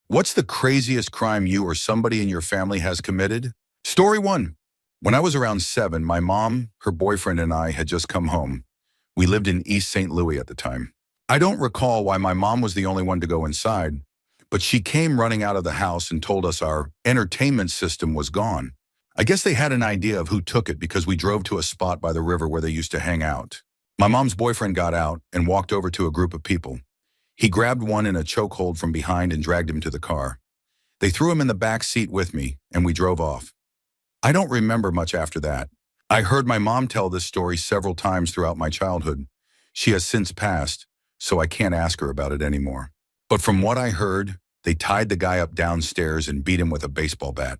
What's the craziest crime you or somebody in your family has committed? Story 1. When I was around 7, my mom, her boyfriend, and I had just come home. We lived in East St. Louis at the time. I don't recall why my mom was the only one to go inside, but she came running out of the house and told us our entertainment system was gone. I guess they had an idea of who took it because we drove to a spot by the river where they used to hang out. My mom's boyfriend got out and walked over to a group of people. He grabbed one in a chokehold from behind and dragged him to the car. They threw him in the back seat with me, and we drove off. I don't remember much after that. I heard my mom tell this story several times throughout my childhood. She has since passed, so I can't ask her about it anymore. But from what I heard, they tied the guy up downstairs and beat him with a baseball bat.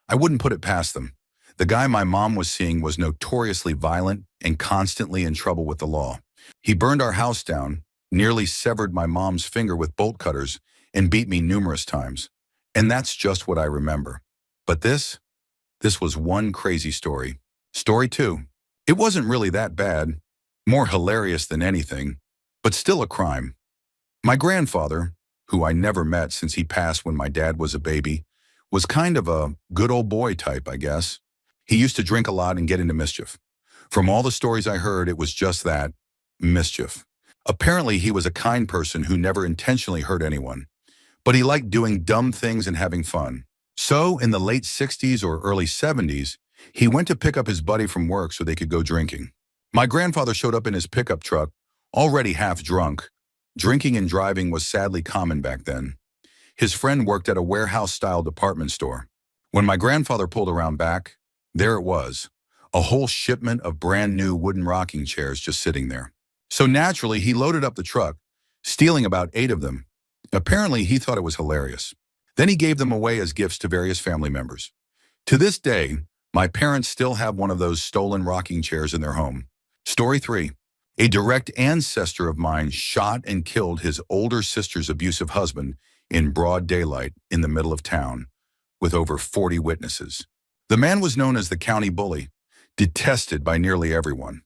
I wouldn't put it past them. The guy my mom was seeing was notoriously violent and constantly in trouble with the law. He burned our house down, nearly severed my mom's finger with bolt cutters, and beat me numerous times. And that's just what I remember. But this was one crazy story. Story 2. It wasn't really that bad, more hilarious than anything, but still a crime. My grandfather, who I never met since he passed when my dad was a baby, was kind of a good old boy type, I guess. He used to drink a lot and get into mischief. From all the stories I heard, it was just that, mischief. Apparently, he was a kind person who never intentionally hurt anyone, but he liked doing dumb things and having fun. So, in the late 60s or early 70s, he went to pick up his buddy from work so they could go drinking. My grandfather showed up in his pickup truck, already half drunk. Drinking and driving was sadly common back then. His friend worked at a warehouse-style department store. When my grandfather pulled around back, there it was, a whole shipment of brand new wooden rocking chairs just sitting there. So naturally, he loaded up the truck, stealing about 8 of them. Apparently, he thought it was hilarious. Then he gave them away as gifts to various family members. To this day, my parents still have one of those stolen rocking chairs in their home. Story 3. A direct ancestor of mine shot and killed his older sister's abusive husband in broad daylight in the middle of town, with over 40 witnesses. The man was known as the county bully, detested by nearly everyone.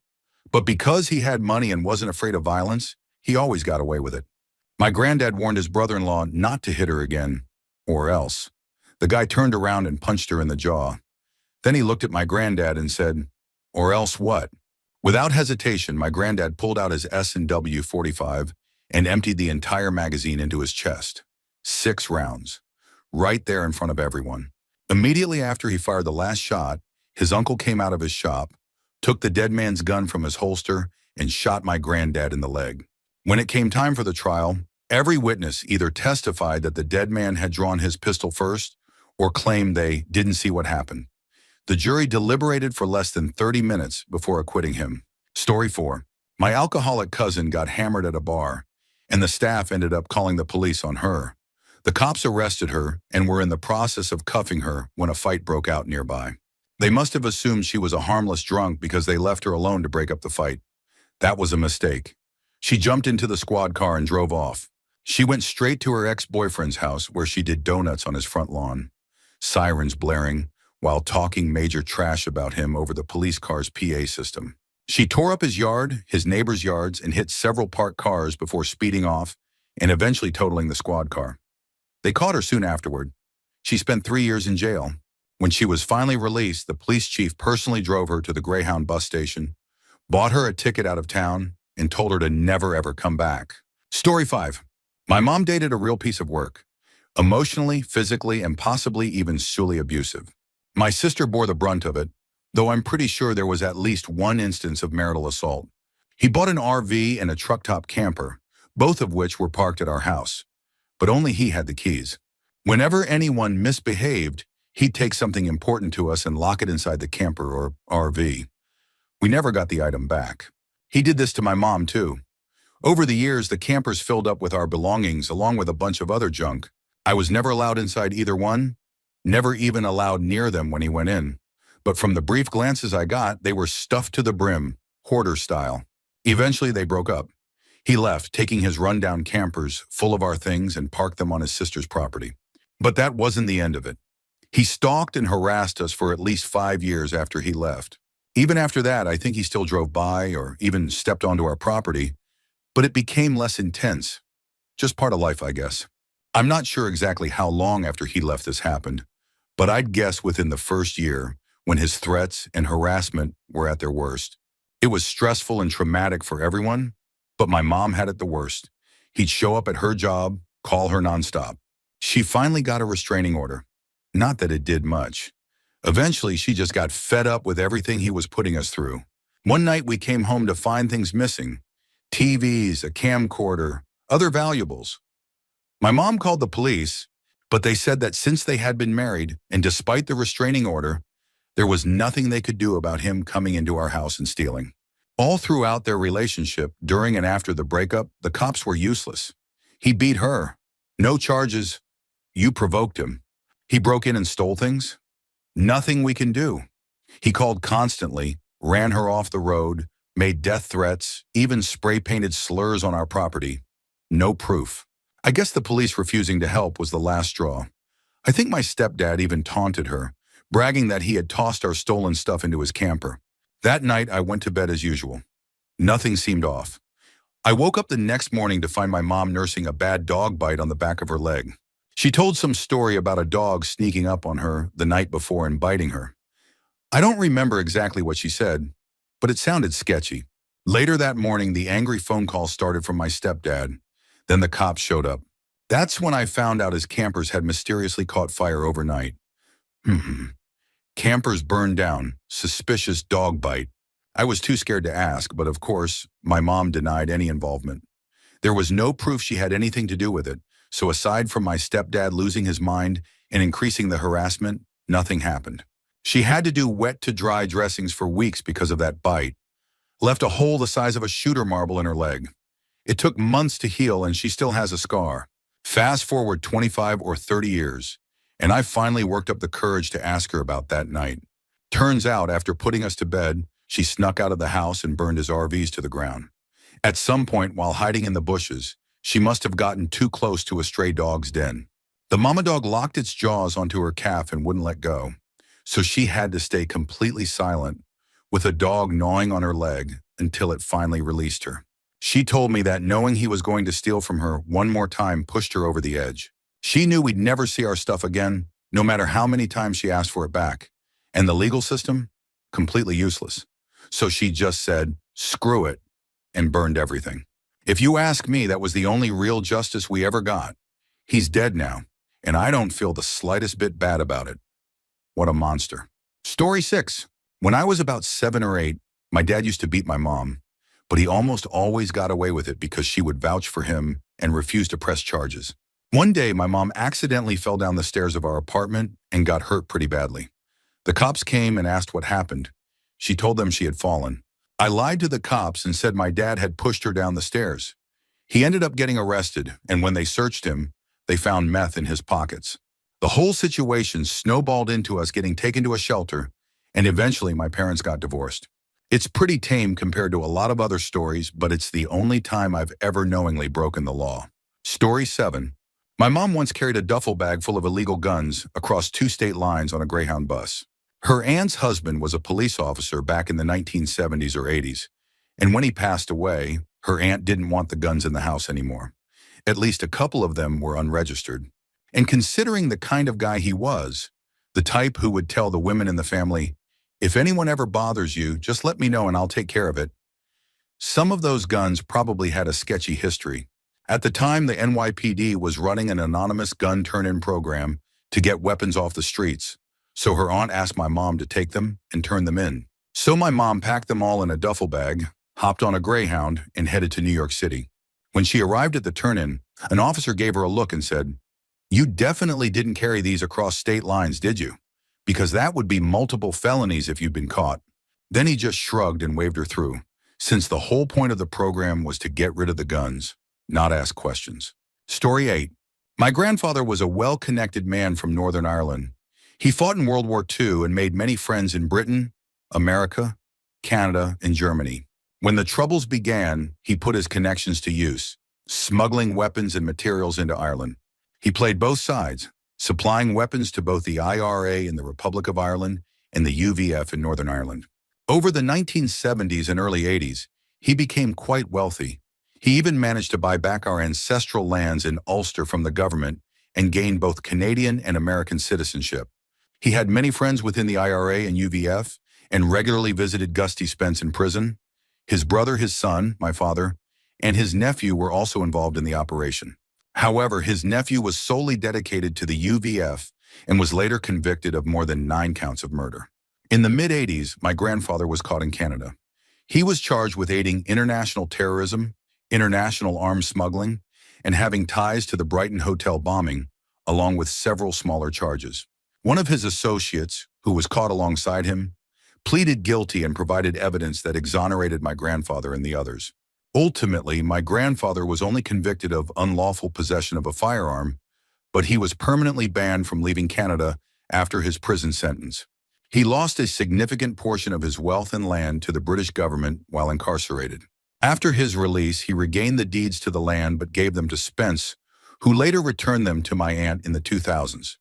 But because he had money and wasn't afraid of violence, he always got away with it. My granddad warned his brother-in-law not to hit her again, or else. The guy turned around and punched her in the jaw. Then he looked at my granddad and said, "Or else what?" Without hesitation, my granddad pulled out his S&W 45 and emptied the entire magazine into his chest. 6 rounds, right there in front of everyone. Immediately after he fired the last shot, his uncle came out of his shop, took the dead man's gun from his holster, and shot my granddad in the leg. When it came time for the trial, every witness either testified that the dead man had drawn his pistol first or claimed they didn't see what happened. The jury deliberated for less than 30 minutes before acquitting him. Story 4. My alcoholic cousin got hammered at a bar, and the staff ended up calling the police on her. The cops arrested her and were in the process of cuffing her when a fight broke out nearby. They must have assumed she was a harmless drunk because they left her alone to break up the fight. That was a mistake. She jumped into the squad car and drove off. She went straight to her ex-boyfriend's house where she did donuts on his front lawn, sirens blaring, while talking major trash about him over the police car's PA system. She tore up his yard, his neighbors' yards, and hit several parked cars before speeding off and eventually totaling the squad car. They caught her soon afterward. She spent 3 years in jail. When she was finally released, the police chief personally drove her to the Greyhound bus station, bought her a ticket out of town, and told her to never ever come back. Story 5. My mom dated a real piece of work. Emotionally, physically, and possibly even sexually abusive. My sister bore the brunt of it, though I'm pretty sure there was at least one instance of marital assault. He bought an RV and a truck-top camper, both of which were parked at our house. But only he had the keys. Whenever anyone misbehaved, he'd take something important to us and lock it inside the camper or RV. We never got the item back. He did this to my mom, too. Over the years, the campers filled up with our belongings along with a bunch of other junk. I was never allowed inside either one, never even allowed near them when he went in. But from the brief glances I got, they were stuffed to the brim, hoarder style. Eventually, they broke up. He left, taking his rundown campers full of our things and parked them on his sister's property. But that wasn't the end of it. He stalked and harassed us for at least 5 years after he left. Even after that, I think he still drove by or even stepped onto our property, but it became less intense. Just part of life, I guess. I'm not sure exactly how long after he left this happened, but I'd guess within the first year when his threats and harassment were at their worst. It was stressful and traumatic for everyone, but my mom had it the worst. He'd show up at her job, call her nonstop. She finally got a restraining order. Not that it did much. Eventually, she just got fed up with everything he was putting us through. One night we came home to find things missing. TVs, a camcorder, other valuables. My mom called the police, but they said that since they had been married, and despite the restraining order, there was nothing they could do about him coming into our house and stealing. All throughout their relationship, during and after the breakup, the cops were useless. He beat her. No charges. You provoked him. He broke in and stole things. Nothing we can do. He called constantly, ran her off the road, made death threats, even spray-painted slurs on our property. No proof. I guess the police refusing to help was the last straw. I think my stepdad even taunted her, bragging that he had tossed our stolen stuff into his camper. That night, I went to bed as usual. Nothing seemed off. I woke up the next morning to find my mom nursing a bad dog bite on the back of her leg. She told some story about a dog sneaking up on her the night before and biting her. I don't remember exactly what she said, but it sounded sketchy. Later that morning, the angry phone call started from my stepdad. Then the cops showed up. That's when I found out his campers had mysteriously caught fire overnight. Campers burned down, suspicious dog bite. I was too scared to ask, but of course, my mom denied any involvement. There was no proof she had anything to do with it, so aside from my stepdad losing his mind and increasing the harassment, nothing happened. She had to do wet-to-dry dressings for weeks because of that bite. Left a hole the size of a shooter marble in her leg. It took months to heal and she still has a scar. Fast forward 25 or 30 years, and I finally worked up the courage to ask her about that night. Turns out, after putting us to bed, she snuck out of the house and burned his RVs to the ground. At some point, while hiding in the bushes, she must have gotten too close to a stray dog's den. The mama dog locked its jaws onto her calf and wouldn't let go, so she had to stay completely silent, with a dog gnawing on her leg until it finally released her. She told me that knowing he was going to steal from her one more time pushed her over the edge. She knew we'd never see our stuff again, no matter how many times she asked for it back. And the legal system? Completely useless. So she just said, screw it, and burned everything. If you ask me, that was the only real justice we ever got. He's dead now, and I don't feel the slightest bit bad about it. What a monster. Story 6. When I was about 7 or 8, my dad used to beat my mom, but he almost always got away with it because she would vouch for him and refuse to press charges. One day, my mom accidentally fell down the stairs of our apartment and got hurt pretty badly. The cops came and asked what happened. She told them she had fallen. I lied to the cops and said my dad had pushed her down the stairs. He ended up getting arrested, and when they searched him, they found meth in his pockets. The whole situation snowballed into us getting taken to a shelter, and eventually my parents got divorced. It's pretty tame compared to a lot of other stories, but it's the only time I've ever knowingly broken the law. Story 7. My mom once carried a duffel bag full of illegal guns across 2 state lines on a Greyhound bus. Her aunt's husband was a police officer back in the 1970s or 80s, and when he passed away, her aunt didn't want the guns in the house anymore. At least a couple of them were unregistered. And considering the kind of guy he was, the type who would tell the women in the family, if anyone ever bothers you, just let me know and I'll take care of it, some of those guns probably had a sketchy history. At the time, the NYPD was running an anonymous gun turn-in program to get weapons off the streets, so her aunt asked my mom to take them and turn them in. So my mom packed them all in a duffel bag, hopped on a Greyhound, and headed to New York City. When she arrived at the turn-in, an officer gave her a look and said, "You definitely didn't carry these across state lines, did you? Because that would be multiple felonies if you'd been caught." Then he just shrugged and waved her through, since the whole point of the program was to get rid of the guns, not ask questions. Story 8. My grandfather was a well-connected man from Northern Ireland. He fought in World War II and made many friends in Britain, America, Canada, and Germany. When the Troubles began, he put his connections to use, smuggling weapons and materials into Ireland. He played both sides, supplying weapons to both the IRA in the Republic of Ireland and the UVF in Northern Ireland. Over the 1970s and early 80s, he became quite wealthy. He even managed to buy back our ancestral lands in Ulster from the government and gained both Canadian and American citizenship. He had many friends within the IRA and UVF and regularly visited Gusty Spence in prison. His brother, his son, my father, and his nephew were also involved in the operation. However, his nephew was solely dedicated to the UVF and was later convicted of more than 9 counts of murder. In the mid-80s, my grandfather was caught in Canada. He was charged with aiding international terrorism, international arms smuggling, and having ties to the Brighton Hotel bombing, along with several smaller charges. One of his associates, who was caught alongside him, pleaded guilty and provided evidence that exonerated my grandfather and the others. Ultimately, my grandfather was only convicted of unlawful possession of a firearm, but he was permanently banned from leaving Canada after his prison sentence. He lost a significant portion of his wealth and land to the British government while incarcerated. After his release, he regained the deeds to the land but gave them to Spence, who later returned them to my aunt in the 2000s.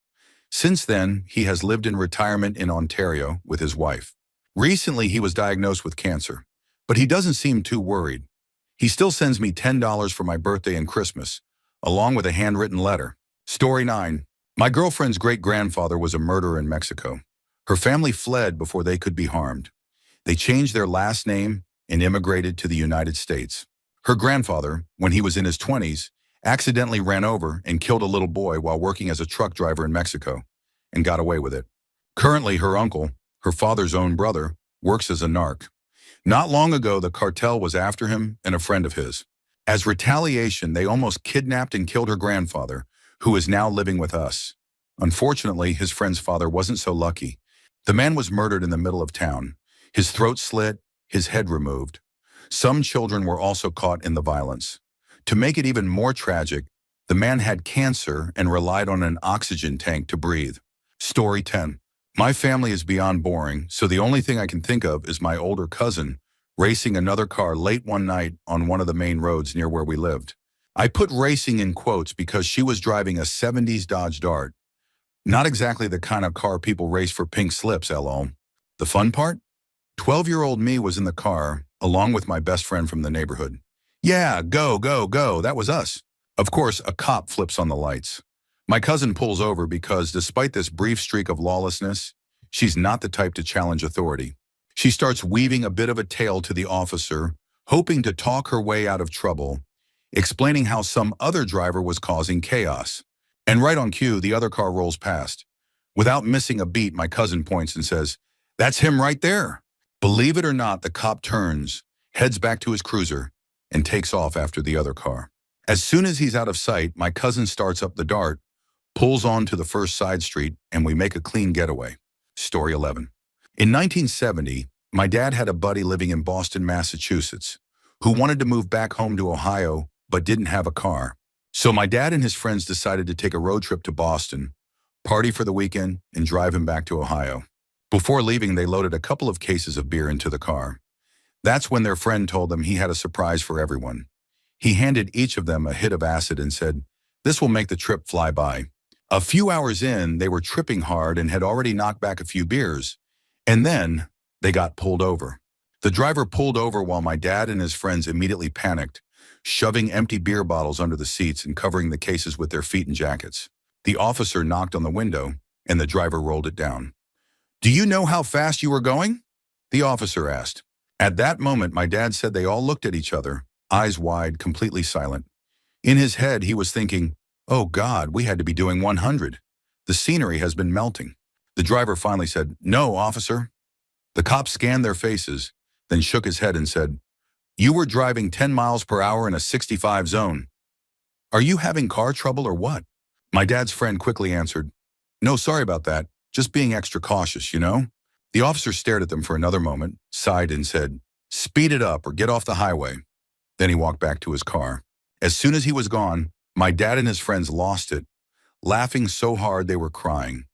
Since then, he has lived in retirement in Ontario with his wife. Recently, he was diagnosed with cancer, but he doesn't seem too worried. He still sends me $10 for my birthday and Christmas, along with a handwritten letter. Story 9. My girlfriend's great-grandfather was a murderer in Mexico. Her family fled before they could be harmed. They changed their last name and immigrated to the United States. Her grandfather, when he was in his 20s, accidentally ran over and killed a little boy while working as a truck driver in Mexico, and got away with it. Currently, her uncle, her father's own brother, works as a narc. Not long ago, the cartel was after him and a friend of his. As retaliation, they almost kidnapped and killed her grandfather, who is now living with us. Unfortunately, his friend's father wasn't so lucky. The man was murdered in the middle of town, his throat slit, his head removed. Some children were also caught in the violence. To make it even more tragic, the man had cancer and relied on an oxygen tank to breathe. Story 10. My family is beyond boring, so the only thing I can think of is my older cousin racing another car late one night on one of the main roads near where we lived. I put racing in quotes because she was driving a 70s Dodge Dart. Not exactly the kind of car people race for pink slips, lol. The fun part? 12-year-old me was in the car, along with my best friend from the neighborhood. Yeah, go, go, go, that was us. Of course, a cop flips on the lights. My cousin pulls over because despite this brief streak of lawlessness, she's not the type to challenge authority. She starts weaving a bit of a tale to the officer, hoping to talk her way out of trouble, explaining how some other driver was causing chaos. And right on cue, the other car rolls past. Without missing a beat, my cousin points and says, "That's him right there." Believe it or not, the cop turns, heads back to his cruiser, and takes off after the other car. As soon as he's out of sight, my cousin starts up the Dart, pulls onto the first side street, and we make a clean getaway. Story 11. In 1970, my dad had a buddy living in Boston, Massachusetts, who wanted to move back home to Ohio but didn't have a car. So my dad and his friends decided to take a road trip to Boston, party for the weekend, and drive him back to Ohio. Before leaving, they loaded a couple of cases of beer into the car. That's when their friend told them he had a surprise for everyone. He handed each of them a hit of acid and said, "This will make the trip fly by." A few hours in, they were tripping hard and had already knocked back a few beers. And then they got pulled over. The driver pulled over while my dad and his friends immediately panicked, shoving empty beer bottles under the seats and covering the cases with their feet and jackets. The officer knocked on the window, and the driver rolled it down. "Do you know how fast you were going?" the officer asked. At that moment, my dad said they all looked at each other, eyes wide, completely silent. In his head, he was thinking, "Oh God, we had to be doing 100. The scenery has been melting." The driver finally said, "No, officer." The cop scanned their faces, then shook his head and said, "You were driving 10 miles per hour in a 65 zone. Are you having car trouble or what?" My dad's friend quickly answered, "No, sorry about that. Just being extra cautious, you know?" The officer stared at them for another moment, sighed and said, "Speed it up or get off the highway." Then he walked back to his car. As soon as he was gone, my dad and his friends lost it, laughing so hard they were crying.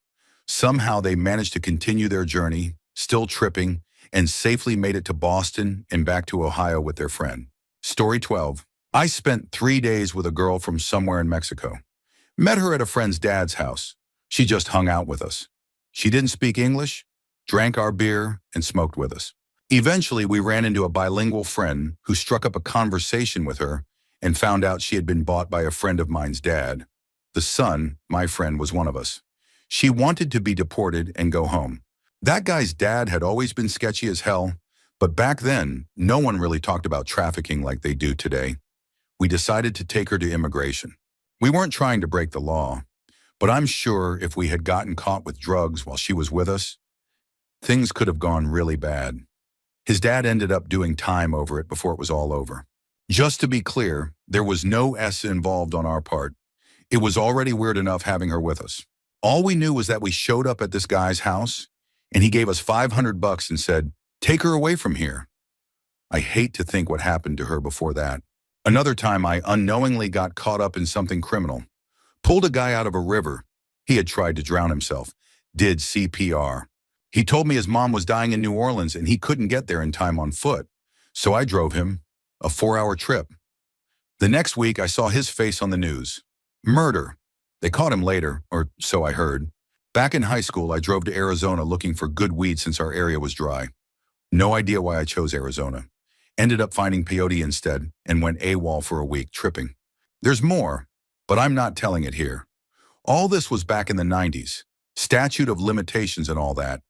Somehow they managed to continue their journey, still tripping, and safely made it to Boston and back to Ohio with their friend. Story 12. I spent 3 days with a girl from somewhere in Mexico. Met her at a friend's dad's house. She just hung out with us. She didn't speak English, drank our beer, and smoked with us. Eventually, we ran into a bilingual friend who struck up a conversation with her and found out she had been bought by a friend of mine's dad. The son, my friend, was one of us. She wanted to be deported and go home. That guy's dad had always been sketchy as hell, but back then, no one really talked about trafficking like they do today. We decided to take her to immigration. We weren't trying to break the law, but I'm sure if we had gotten caught with drugs while she was with us, things could have gone really bad. His dad ended up doing time over it before it was all over. Just to be clear, there was no S involved on our part. It was already weird enough having her with us. All we knew was that we showed up at this guy's house, and he gave us $500 and said, "Take her away from here." I hate to think what happened to her before that. Another time I unknowingly got caught up in something criminal. Pulled a guy out of a river. He had tried to drown himself. Did CPR. He told me his mom was dying in New Orleans and he couldn't get there in time on foot. So I drove him a 4-hour trip. The next week I saw his face on the news. Murder. They caught him later, or so I heard. Back in high school, I drove to Arizona looking for good weed since our area was dry. No idea why I chose Arizona. Ended up finding peyote instead and went AWOL for a week, tripping. There's more, but I'm not telling it here. All this was back in the 90s. Statute of limitations and all that.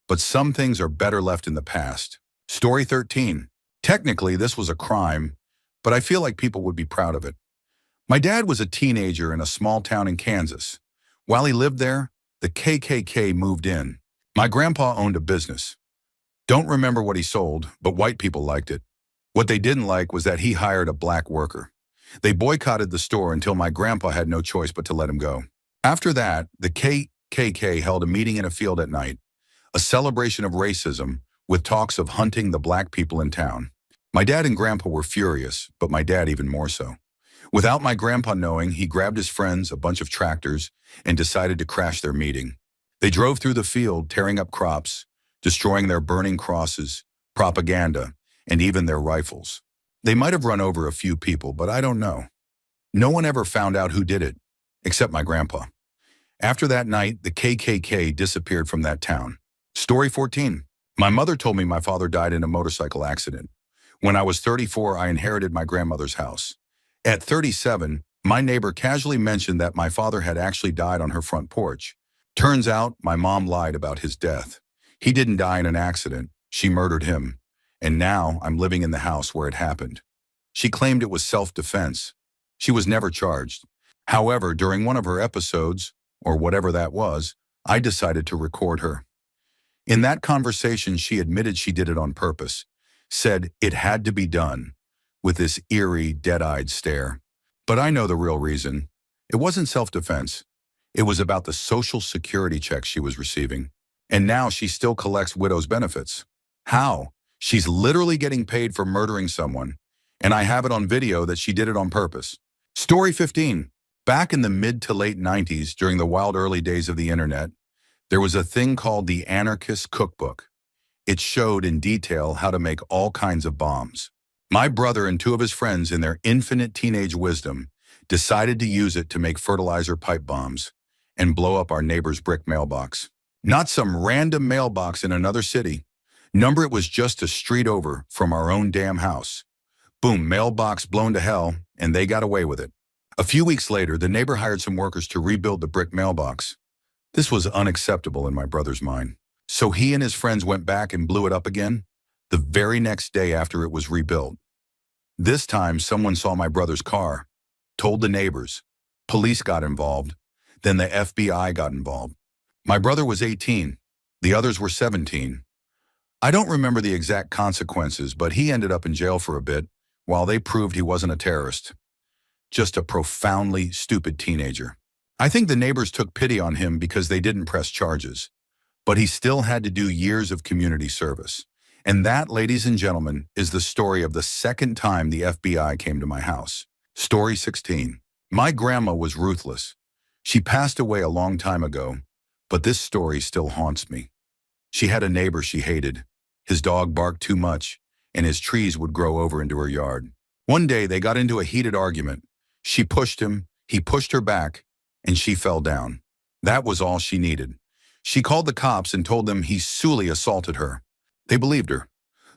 But some things are better left in the past. Story 13. Technically, this was a crime, but I feel like people would be proud of it. My dad was a teenager in a small town in Kansas. While he lived there, the KKK moved in. My grandpa owned a business. Don't remember what he sold, but white people liked it. What they didn't like was that he hired a black worker. They boycotted the store until my grandpa had no choice but to let him go. After that, the KKK held a meeting in a field at night, a celebration of racism with talks of hunting the black people in town. My dad and grandpa were furious, but my dad even more so. Without my grandpa knowing, he grabbed his friends, a bunch of tractors, and decided to crash their meeting. They drove through the field, tearing up crops, destroying their burning crosses, propaganda, and even their rifles. They might have run over a few people, but I don't know. No one ever found out who did it, except my grandpa. After that night, the KKK disappeared from that town. Story 14. My mother told me my father died in a motorcycle accident. When I was 34, I inherited my grandmother's house. At 37, my neighbor casually mentioned that my father had actually died on her front porch. Turns out, my mom lied about his death. He didn't die in an accident. She murdered him. And now I'm living in the house where it happened. She claimed it was self-defense. She was never charged. However, during one of her episodes, or whatever that was, I decided to record her. In that conversation, she admitted she did it on purpose, said it had to be done, with this eerie, dead-eyed stare. But I know the real reason. It wasn't self-defense. It was about the Social Security check she was receiving. And now she still collects widow's benefits. How? She's literally getting paid for murdering someone, and I have it on video that she did it on purpose. Story 15. Back in the mid to late 90s, during the wild early days of the internet, there was a thing called the Anarchist Cookbook. It showed in detail how to make all kinds of bombs. My brother and 2 of his friends, in their infinite teenage wisdom, decided to use it to make fertilizer pipe bombs and blow up our neighbor's brick mailbox. Not some random mailbox in another city. Number it was just a street over from our own damn house. Boom, mailbox blown to hell, and they got away with it. A few weeks later, the neighbor hired some workers to rebuild the brick mailbox. This was unacceptable in my brother's mind. So he and his friends went back and blew it up again the very next day after it was rebuilt. This time, someone saw my brother's car, told the neighbors. Police got involved. Then the FBI got involved. My brother was 18. The others were 17. I don't remember the exact consequences, but he ended up in jail for a bit while they proved he wasn't a terrorist. Just a profoundly stupid teenager. I think the neighbors took pity on him because they didn't press charges. But he still had to do years of community service. And that, ladies and gentlemen, is the story of the second time the FBI came to my house. Story 16. My grandma was ruthless. She passed away a long time ago, but this story still haunts me. She had a neighbor she hated. His dog barked too much, and his trees would grow over into her yard. One day, they got into a heated argument. She pushed him, he pushed her back, and she fell down. That was all she needed. She called the cops and told them he sexually assaulted her. They believed her.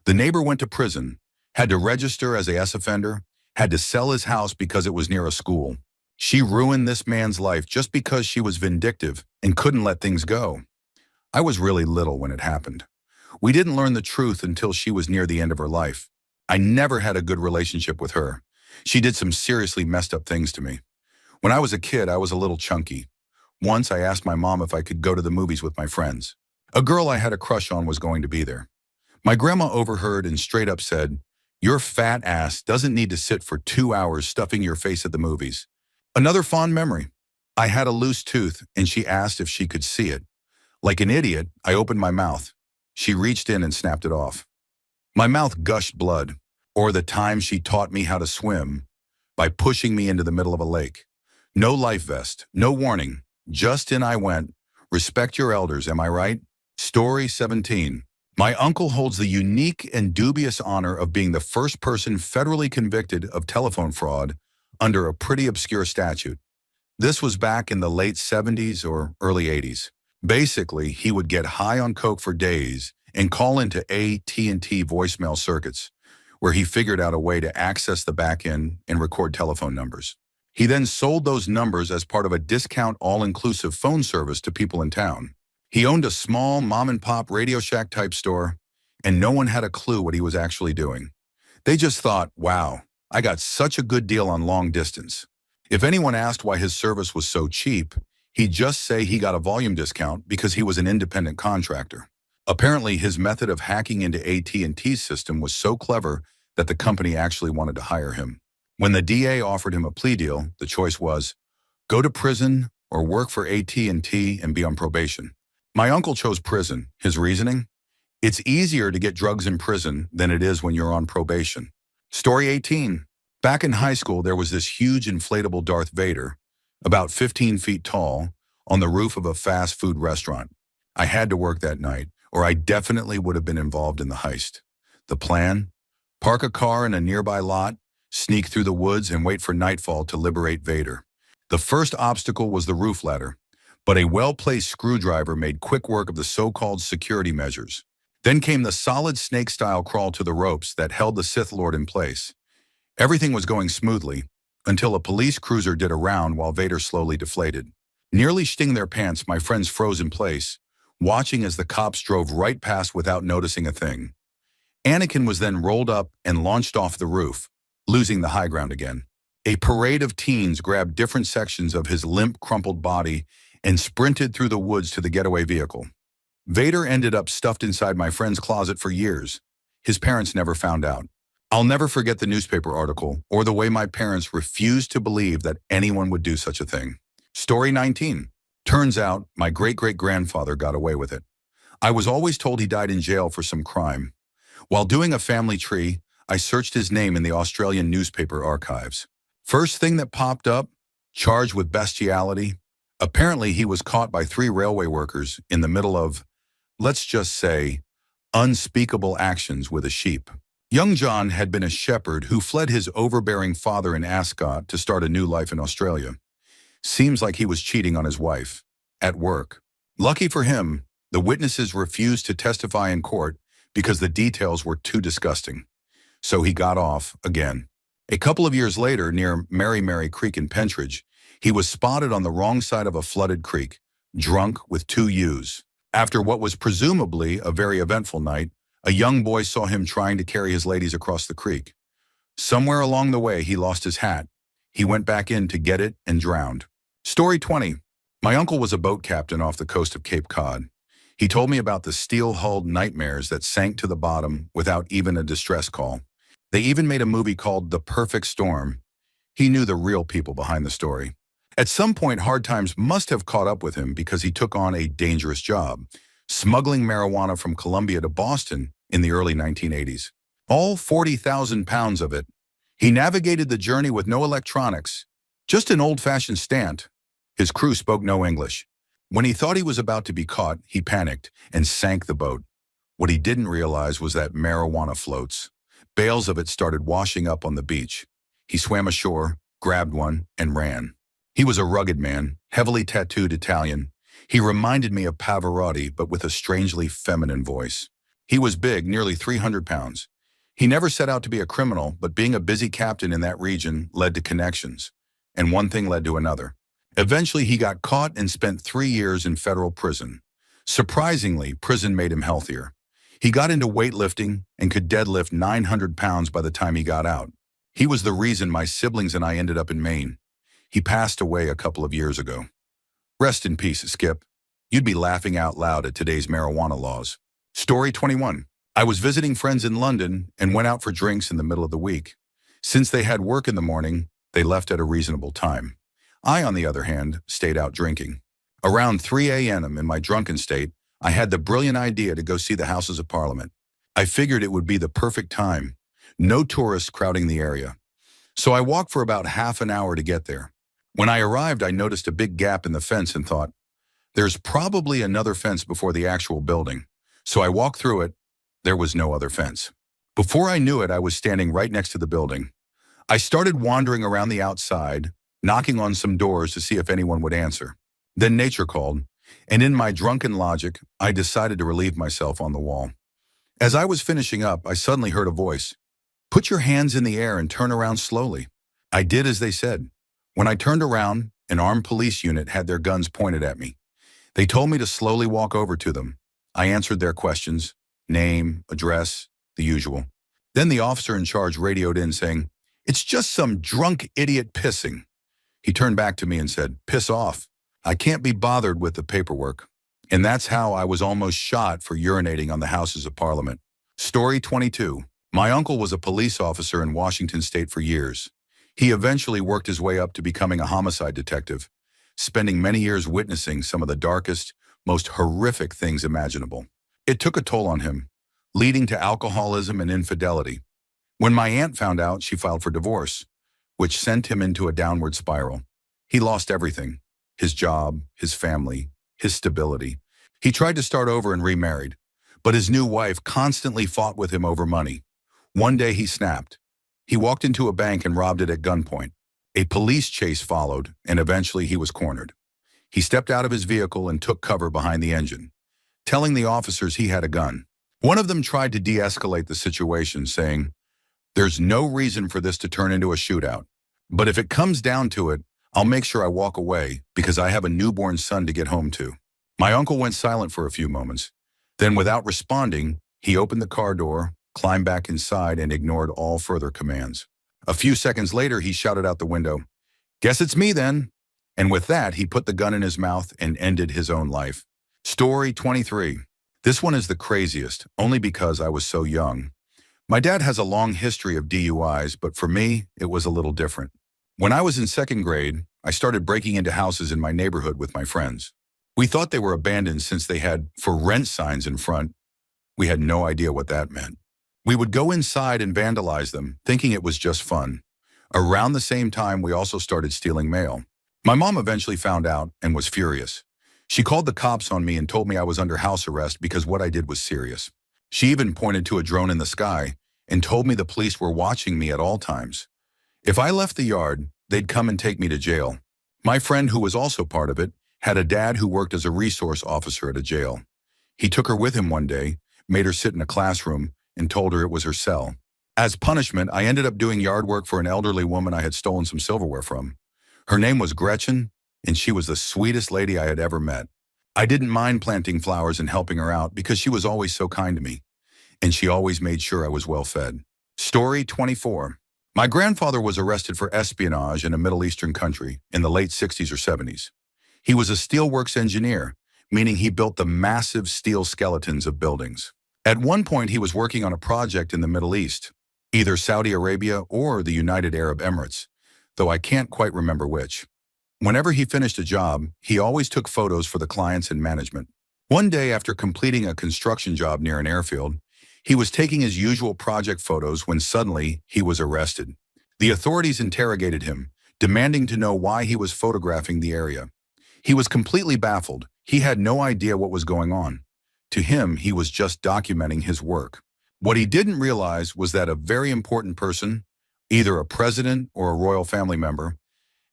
The neighbor went to prison, had to register as a S offender, had to sell his house because it was near a school. She ruined this man's life just because she was vindictive and couldn't let things go. I was really little when it happened. We didn't learn the truth until she was near the end of her life. I never had a good relationship with her. She did some seriously messed up things to me. When I was a kid, I was a little chunky. Once I asked my mom if I could go to the movies with my friends. A girl I had a crush on was going to be there. My grandma overheard and straight up said, "Your fat ass doesn't need to sit for 2 hours stuffing your face at the movies." Another fond memory. I had a loose tooth and she asked if she could see it. Like an idiot, I opened my mouth. She reached in and snapped it off. My mouth gushed blood. Or the time she taught me how to swim by pushing me into the middle of a lake. No life vest, no warning. Just in I went. Respect your elders, am I right? Story 17. My uncle holds the unique and dubious honor of being the first person federally convicted of telephone fraud under a pretty obscure statute. This was back in the late 70s or early 80s. Basically, he would get high on coke for days and call into AT&T voicemail circuits, where he figured out a way to access the back end and record telephone numbers. He then sold those numbers as part of a discount all-inclusive phone service to people in town. He owned a small mom-and-pop Radio Shack type store, and no one had a clue what he was actually doing. They just thought, wow, I got such a good deal on long distance. If anyone asked why his service was so cheap, he'd just say he got a volume discount because he was an independent contractor. Apparently, his method of hacking into AT&T's system was so clever that the company actually wanted to hire him. When the DA offered him a plea deal, the choice was, go to prison or work for AT&T and be on probation. My uncle chose prison. His reasoning? It's easier to get drugs in prison than it is when you're on probation. Story 18. Back in high school, there was this huge inflatable Darth Vader, about 15 feet tall, on the roof of a fast food restaurant. I had to work that night, or I definitely would have been involved in the heist. The plan? Park a car in a nearby lot, sneak through the woods, and wait for nightfall to liberate Vader. The first obstacle was the roof ladder, but a well-placed screwdriver made quick work of the so-called security measures. Then came the solid snake-style crawl to the ropes that held the Sith Lord in place. Everything was going smoothly until a police cruiser did a round while Vader slowly deflated. Nearly shitting their pants, my friends froze in place, watching as the cops drove right past without noticing a thing. Anakin was then rolled up and launched off the roof, losing the high ground again. A parade of teens grabbed different sections of his limp, crumpled body and sprinted through the woods to the getaway vehicle. Vader ended up stuffed inside my friend's closet for years. His parents never found out. I'll never forget the newspaper article or the way my parents refused to believe that anyone would do such a thing. Story 19. Turns out my great-great-grandfather got away with it. I was always told he died in jail for some crime. While doing a family tree, I searched his name in the Australian newspaper archives. First thing that popped up, charged with bestiality. Apparently he was caught by 3 railway workers in the middle of, let's just say, unspeakable actions with a sheep. Young John had been a shepherd who fled his overbearing father in Ascot to start a new life in Australia. Seems like he was cheating on his wife. At work. Lucky for him, the witnesses refused to testify in court because the details were too disgusting. So he got off again. A couple of years later, near Mary Creek in Pentridge, he was spotted on the wrong side of a flooded creek, drunk with 2 ewes. After what was presumably a very eventful night, a young boy saw him trying to carry his ladies across the creek. Somewhere along the way, he lost his hat. He went back in to get it and drowned. Story 20. My uncle was a boat captain off the coast of Cape Cod. He told me about the steel-hulled nightmares that sank to the bottom without even a distress call. They even made a movie called The Perfect Storm. He knew the real people behind the story. At some point, hard times must have caught up with him because he took on a dangerous job, smuggling marijuana from Colombia to Boston in the early 1980s. All 40,000 pounds of it. He navigated the journey with no electronics, just an old-fashioned stant. His crew spoke no English. When he thought he was about to be caught, he panicked and sank the boat. What he didn't realize was that marijuana floats. Bales of it started washing up on the beach. He swam ashore, grabbed one, and ran. He was a rugged man, heavily tattooed Italian. He reminded me of Pavarotti, but with a strangely feminine voice. He was big, nearly 300 pounds. He never set out to be a criminal, but being a busy captain in that region led to connections, and one thing led to another. Eventually, he got caught and spent 3 years in federal prison. Surprisingly, prison made him healthier. He got into weightlifting and could deadlift 900 pounds by the time he got out. He was the reason my siblings and I ended up in Maine. He passed away a couple of years ago. Rest in peace, Skip. You'd be laughing out loud at today's marijuana laws. Story 21. I was visiting friends in London and went out for drinks in the middle of the week. Since they had work in the morning, they left at a reasonable time. I, on the other hand, stayed out drinking. Around 3 a.m. in my drunken state, I had the brilliant idea to go see the Houses of Parliament. I figured it would be the perfect time. No tourists crowding the area. So I walked for about half an hour to get there. When I arrived, I noticed a big gap in the fence and thought, there's probably another fence before the actual building. So I walked through it. There was no other fence. Before I knew it, I was standing right next to the building. I started wandering around the outside, knocking on some doors to see if anyone would answer. Then nature called, and in my drunken logic, I decided to relieve myself on the wall. As I was finishing up, I suddenly heard a voice. Put your hands in the air and turn around slowly. I did as they said. When I turned around, an armed police unit had their guns pointed at me. They told me to slowly walk over to them. I answered their questions, name, address, the usual. Then the officer in charge radioed in saying, "It's just some drunk idiot pissing." He turned back to me and said, "Piss off. I can't be bothered with the paperwork." And that's how I was almost shot for urinating on the Houses of Parliament. Story 22. My uncle was a police officer in Washington State for years. He eventually worked his way up to becoming a homicide detective, spending many years witnessing some of the darkest, most horrific things imaginable. It took a toll on him, leading to alcoholism and infidelity. When my aunt found out, she filed for divorce, which sent him into a downward spiral. He lost everything: his job, his family, his stability. He tried to start over and remarried, but his new wife constantly fought with him over money. One day he snapped. He walked into a bank and robbed it at gunpoint. A police chase followed, and eventually he was cornered. He stepped out of his vehicle and took cover behind the engine, telling the officers he had a gun. One of them tried to de-escalate the situation, saying, "There's no reason for this to turn into a shootout. But if it comes down to it, I'll make sure I walk away because I have a newborn son to get home to." My uncle went silent for a few moments. Then, without responding, he opened the car door, climbed back inside, and ignored all further commands. A few seconds later, he shouted out the window, "Guess it's me then." And with that, he put the gun in his mouth and ended his own life. Story 23. This one is the craziest, only because I was so young. My dad has a long history of DUIs, but for me, it was a little different. When I was in second grade, I started breaking into houses in my neighborhood with my friends. We thought they were abandoned since they had "for rent" signs in front. We had no idea what that meant. We would go inside and vandalize them, thinking it was just fun. Around the same time, we also started stealing mail. My mom eventually found out and was furious. She called the cops on me and told me I was under house arrest because what I did was serious. She even pointed to a drone in the sky and told me the police were watching me at all times. If I left the yard, they'd come and take me to jail. My friend, who was also part of it, had a dad who worked as a resource officer at a jail. He took her with him one day, made her sit in a classroom, and told her it was her cell. As punishment, I ended up doing yard work for an elderly woman I had stolen some silverware from. Her name was Gretchen, and she was the sweetest lady I had ever met. I didn't mind planting flowers and helping her out because she was always so kind to me, and she always made sure I was well fed. Story 24. My grandfather was arrested for espionage in a Middle Eastern country in the late 60s or 70s. He was a steelworks engineer, meaning he built the massive steel skeletons of buildings. At one point, he was working on a project in the Middle East, either Saudi Arabia or the United Arab Emirates, though I can't quite remember which. Whenever he finished a job, he always took photos for the clients and management. One day, after completing a construction job near an airfield, he was taking his usual project photos when suddenly he was arrested. The authorities interrogated him, demanding to know why he was photographing the area. He was completely baffled. He had no idea what was going on. To him, he was just documenting his work. What he didn't realize was that a very important person, either a president or a royal family member,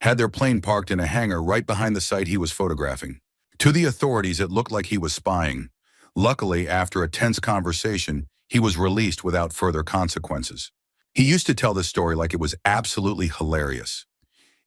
had their plane parked in a hangar right behind the site he was photographing. To the authorities, it looked like he was spying. Luckily, after a tense conversation, he was released without further consequences. He used to tell this story like it was absolutely hilarious.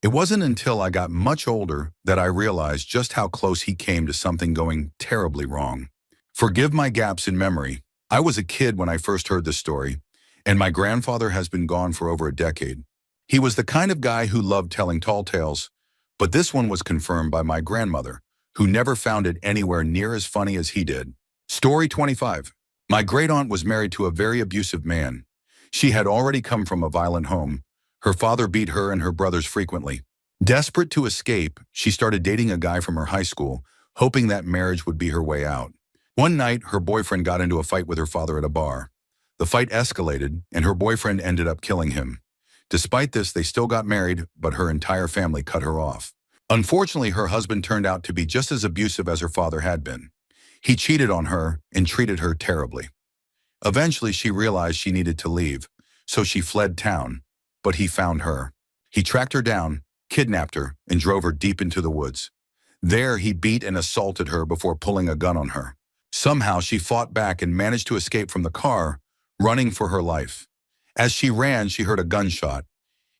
It wasn't until I got much older that I realized just how close he came to something going terribly wrong. Forgive my gaps in memory. I was a kid when I first heard this story, and my grandfather has been gone for over a decade. He was the kind of guy who loved telling tall tales, but this one was confirmed by my grandmother, who never found it anywhere near as funny as he did. Story 25. My great-aunt was married to a very abusive man. She had already come from a violent home. Her father beat her and her brothers frequently. Desperate to escape, she started dating a guy from her high school, hoping that marriage would be her way out. One night, her boyfriend got into a fight with her father at a bar. The fight escalated, and her boyfriend ended up killing him. Despite this, they still got married, but her entire family cut her off. Unfortunately, her husband turned out to be just as abusive as her father had been. He cheated on her and treated her terribly. Eventually, she realized she needed to leave, so she fled town. But he found her. He tracked her down, kidnapped her, and drove her deep into the woods. There, he beat and assaulted her before pulling a gun on her. Somehow, she fought back and managed to escape from the car, running for her life. As she ran, she heard a gunshot.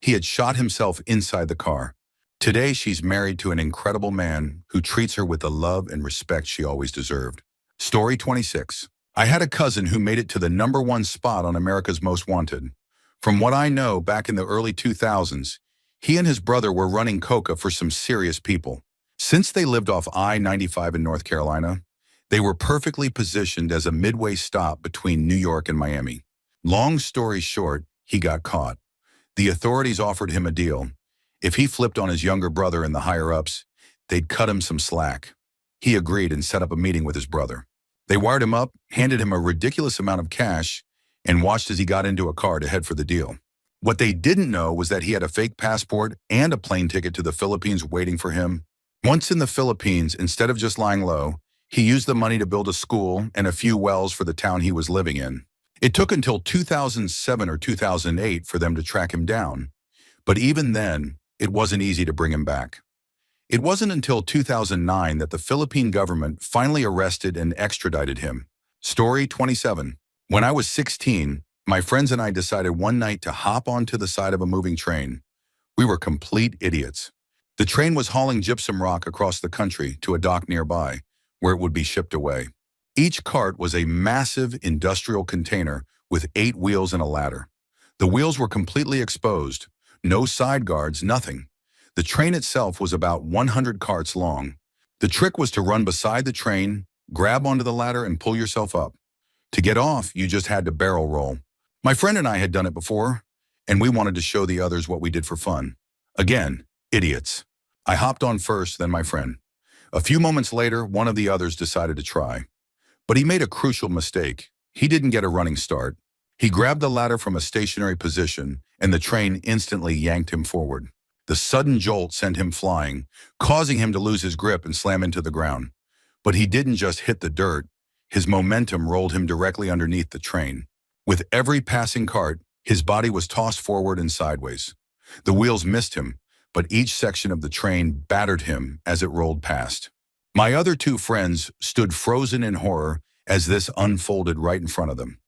He had shot himself inside the car. Today, she's married to an incredible man who treats her with the love and respect she always deserved. Story 26. I had a cousin who made it to the #1 spot on America's Most Wanted. From what I know, back in the early 2000s, he and his brother were running coca for some serious people. Since they lived off I-95 in North Carolina, they were perfectly positioned as a midway stop between New York and Miami. Long story short, he got caught. The authorities offered him a deal. If he flipped on his younger brother and the higher-ups, they'd cut him some slack. He agreed and set up a meeting with his brother. They wired him up, handed him a ridiculous amount of cash, and watched as he got into a car to head for the deal. What they didn't know was that he had a fake passport and a plane ticket to the Philippines waiting for him. Once in the Philippines, instead of just lying low, he used the money to build a school and a few wells for the town he was living in. It took until 2007 or 2008 for them to track him down. But even then, it wasn't easy to bring him back. It wasn't until 2009 that the Philippine government finally arrested and extradited him. Story 27. When I was 16, my friends and I decided one night to hop onto the side of a moving train. We were complete idiots. The train was hauling gypsum rock across the country to a dock nearby, where it would be shipped away. Each cart was a massive industrial container with 8 wheels and a ladder. The wheels were completely exposed, no side guards, nothing. The train itself was about 100 carts long. The trick was to run beside the train, grab onto the ladder, and pull yourself up. To get off, you just had to barrel roll. My friend and I had done it before, and we wanted to show the others what we did for fun. Again, idiots. I hopped on first, then my friend. A few moments later, one of the others decided to try. But he made a crucial mistake. He didn't get a running start. He grabbed the ladder from a stationary position, and the train instantly yanked him forward. The sudden jolt sent him flying, causing him to lose his grip and slam into the ground. But he didn't just hit the dirt. His momentum rolled him directly underneath the train. With every passing cart, his body was tossed forward and sideways. The wheels missed him, but each section of the train battered him as it rolled past. My other 2 friends stood frozen in horror as this unfolded right in front of them.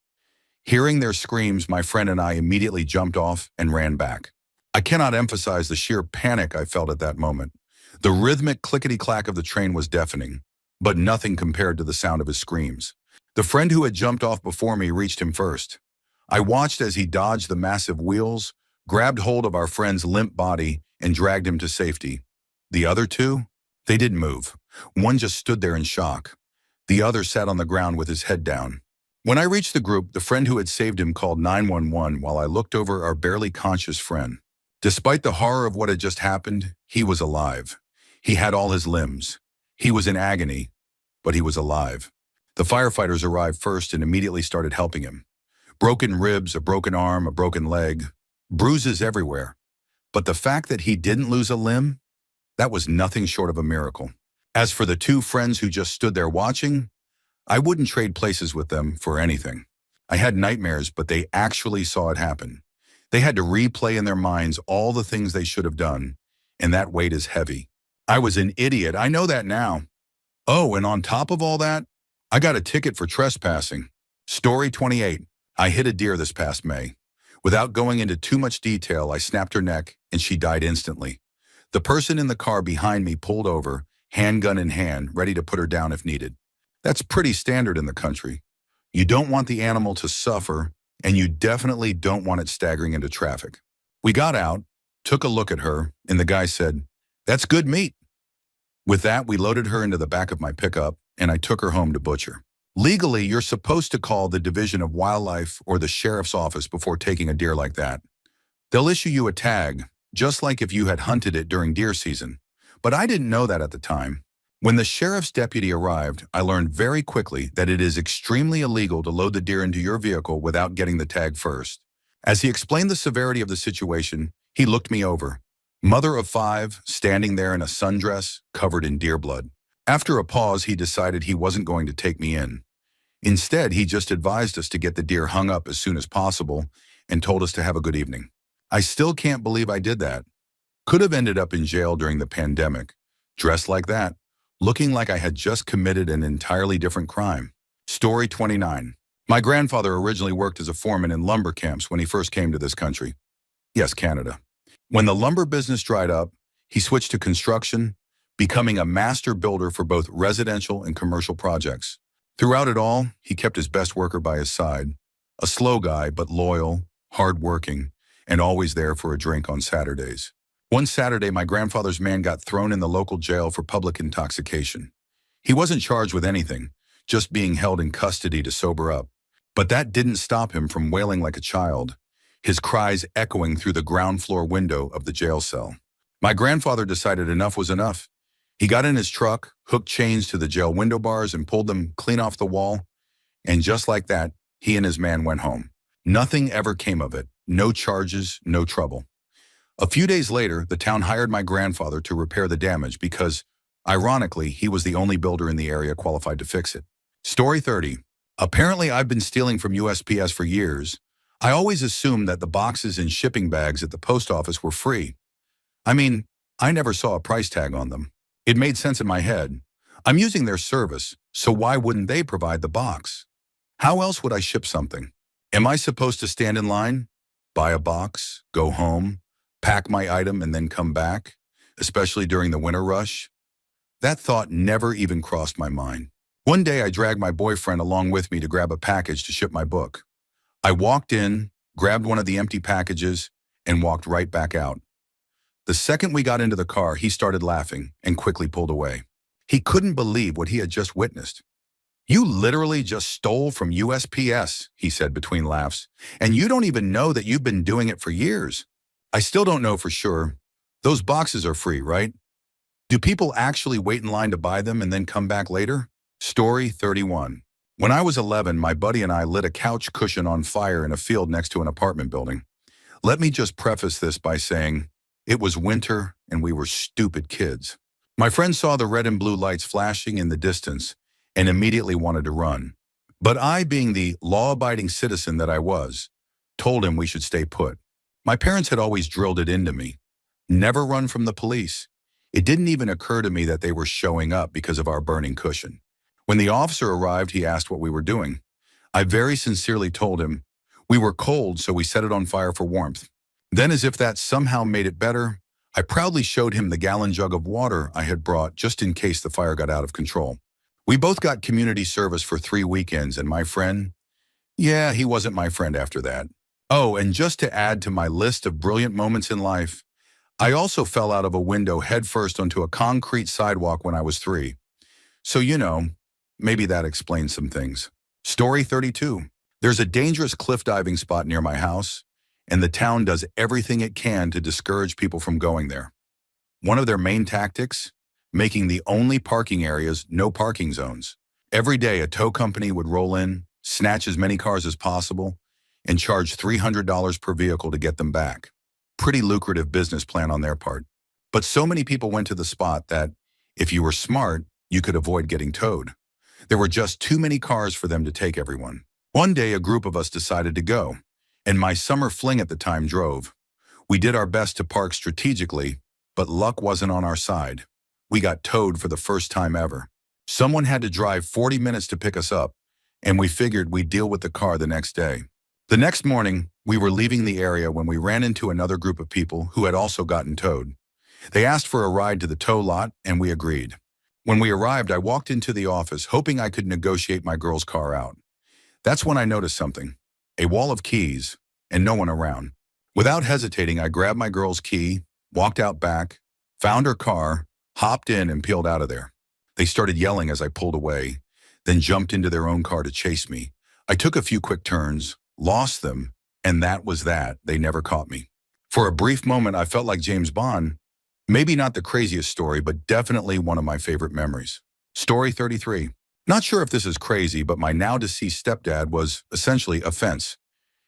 Hearing their screams, my friend and I immediately jumped off and ran back. I cannot emphasize the sheer panic I felt at that moment. The rhythmic clickety-clack of the train was deafening, but nothing compared to the sound of his screams. The friend who had jumped off before me reached him first. I watched as he dodged the massive wheels, grabbed hold of our friend's limp body, and dragged him to safety. The other 2? They didn't move. One just stood there in shock. The other sat on the ground with his head down. When I reached the group, the friend who had saved him called 911 while I looked over our barely conscious friend. Despite the horror of what had just happened, he was alive. He had all his limbs. He was in agony, but he was alive. The firefighters arrived first and immediately started helping him. Broken ribs, a broken arm, a broken leg, bruises everywhere. But the fact that he didn't lose a limb, that was nothing short of a miracle. As for the 2 friends who just stood there watching, I wouldn't trade places with them for anything. I had nightmares, but they actually saw it happen. They had to replay in their minds all the things they should have done, and that weight is heavy. I was an idiot, I know that now. Oh, and on top of all that, I got a ticket for trespassing. Story 28. I hit a deer this past May. Without going into too much detail, I snapped her neck and she died instantly. The person in the car behind me pulled over, handgun in hand, ready to put her down if needed. That's pretty standard in the country. You don't want the animal to suffer, and you definitely don't want it staggering into traffic. We got out, took a look at her, and the guy said, "That's good meat." With that, we loaded her into the back of my pickup, and I took her home to butcher. Legally, you're supposed to call the Division of Wildlife or the sheriff's office before taking a deer like that. They'll issue you a tag, just like if you had hunted it during deer season. But I didn't know that at the time. When the sheriff's deputy arrived, I learned very quickly that it is extremely illegal to load the deer into your vehicle without getting the tag first. As he explained the severity of the situation, he looked me over. Mother of 5, standing there in a sundress, covered in deer blood. After a pause, he decided he wasn't going to take me in. Instead, he just advised us to get the deer hung up as soon as possible and told us to have a good evening. I still can't believe I did that. Could have ended up in jail during the pandemic, dressed like that, looking like I had just committed an entirely different crime. Story 29. My grandfather originally worked as a foreman in lumber camps when he first came to this country. Yes, Canada. When the lumber business dried up, he switched to construction, becoming a master builder for both residential and commercial projects. Throughout it all, he kept his best worker by his side, a slow guy but loyal, hard-working, and always there for a drink on Saturdays. One Saturday, my grandfather's man got thrown in the local jail for public intoxication. He wasn't charged with anything, just being held in custody to sober up. But that didn't stop him from wailing like a child, his cries echoing through the ground floor window of the jail cell. My grandfather decided enough was enough. He got in his truck, hooked chains to the jail window bars and pulled them clean off the wall. And just like that, he and his man went home. Nothing ever came of it. No charges, no trouble. A few days later, the town hired my grandfather to repair the damage because, ironically, he was the only builder in the area qualified to fix it. Story 30. Apparently, I've been stealing from USPS for years. I always assumed that the boxes and shipping bags at the post office were free. I mean, I never saw a price tag on them. It made sense in my head. I'm using their service, so why wouldn't they provide the box? How else would I ship something? Am I supposed to stand in line, buy a box, go home, pack my item, and then come back, especially during the winter rush? That thought never even crossed my mind. One day I dragged my boyfriend along with me to grab a package to ship my book. I walked in, grabbed one of the empty packages, and walked right back out. The second we got into the car, he started laughing and quickly pulled away. He couldn't believe what he had just witnessed. "You literally just stole from USPS," he said between laughs, "and you don't even know that you've been doing it for years." I still don't know for sure. Those boxes are free, right? Do people actually wait in line to buy them and then come back later? Story 31. When I was 11, my buddy and I lit a couch cushion on fire in a field next to an apartment building. Let me just preface this by saying, it was winter and we were stupid kids. My friend saw the red and blue lights flashing in the distance and immediately wanted to run. But I, being the law-abiding citizen that I was, told him we should stay put. My parents had always drilled it into me. Never run from the police. It didn't even occur to me that they were showing up because of our burning cushion. When the officer arrived, he asked what we were doing. I very sincerely told him, we were cold, so we set it on fire for warmth. Then, as if that somehow made it better, I proudly showed him the gallon jug of water I had brought just in case the fire got out of control. We both got community service for 3 weekends, and my friend, yeah, he wasn't my friend after that. Oh, and just to add to my list of brilliant moments in life, I also fell out of a window headfirst onto a concrete sidewalk when I was 3. So, maybe that explains some things. Story 32. There's a dangerous cliff diving spot near my house, and the town does everything it can to discourage people from going there. One of their main tactics? Making the only parking areas no parking zones. Every day, a tow company would roll in, snatch as many cars as possible, and charge $300 per vehicle to get them back. Pretty lucrative business plan on their part. But so many people went to the spot that, if you were smart, you could avoid getting towed. There were just too many cars for them to take everyone. One day, a group of us decided to go, and my summer fling at the time drove. We did our best to park strategically, but luck wasn't on our side. We got towed for the first time ever. Someone had to drive 40 minutes to pick us up, and we figured we'd deal with the car the next day. The next morning, we were leaving the area when we ran into another group of people who had also gotten towed. They asked for a ride to the tow lot, and we agreed. When we arrived, I walked into the office, hoping I could negotiate my girl's car out. That's when I noticed something: a wall of keys, and no one around. Without hesitating, I grabbed my girl's key, walked out back, found her car, hopped in, and peeled out of there. They started yelling as I pulled away, then jumped into their own car to chase me. I took a few quick turns, lost them, and that was that. They never caught me. For a brief moment, I felt like James Bond. Maybe not the craziest story, but definitely one of my favorite memories. Story 33. Not sure if this is crazy, but my now-deceased stepdad was essentially a fence.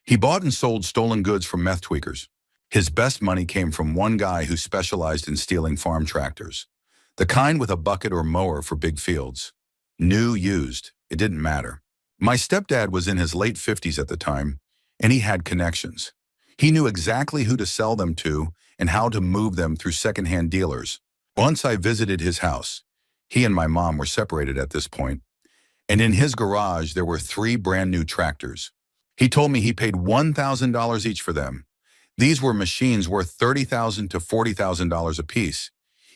He bought and sold stolen goods from meth tweakers. His best money came from one guy who specialized in stealing farm tractors. The kind with a bucket or mower for big fields. New, used, it didn't matter. My stepdad was in his late 50s at the time, and he had connections. He knew exactly who to sell them to and how to move them through secondhand dealers. Once I visited his house. He and my mom were separated at this point, and in his garage there were 3 brand new tractors. He told me he paid $1,000 each for them. These were machines worth $30,000 to $40,000 apiece.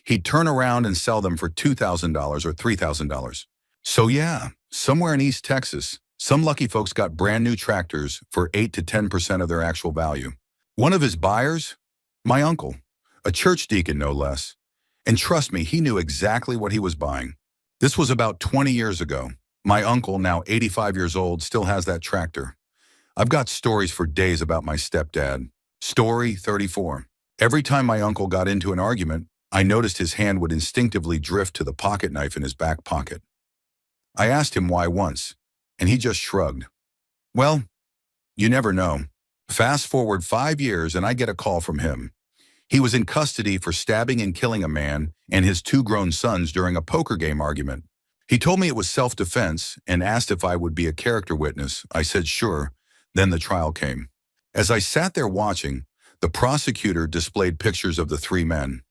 He'd turn around and sell them for $2,000 or $3,000. So yeah, somewhere in East Texas, some lucky folks got brand new tractors for 8 to 10% of their actual value. One of his buyers? My uncle, a church deacon no less. And trust me, he knew exactly what he was buying. This was about 20 years ago. My uncle, now 85 years old, still has that tractor. I've got stories for days about my stepdad. Story 34. Every time my uncle got into an argument, I noticed his hand would instinctively drift to the pocket knife in his back pocket. I asked him why once, and he just shrugged. Well, you never know. Fast forward 5 years and I get a call from him. He was in custody for stabbing and killing a man and his 2 grown sons during a poker game argument. He told me it was self-defense and asked if I would be a character witness. I said sure. Then the trial came. As I sat there watching, the prosecutor displayed pictures of the 3 men,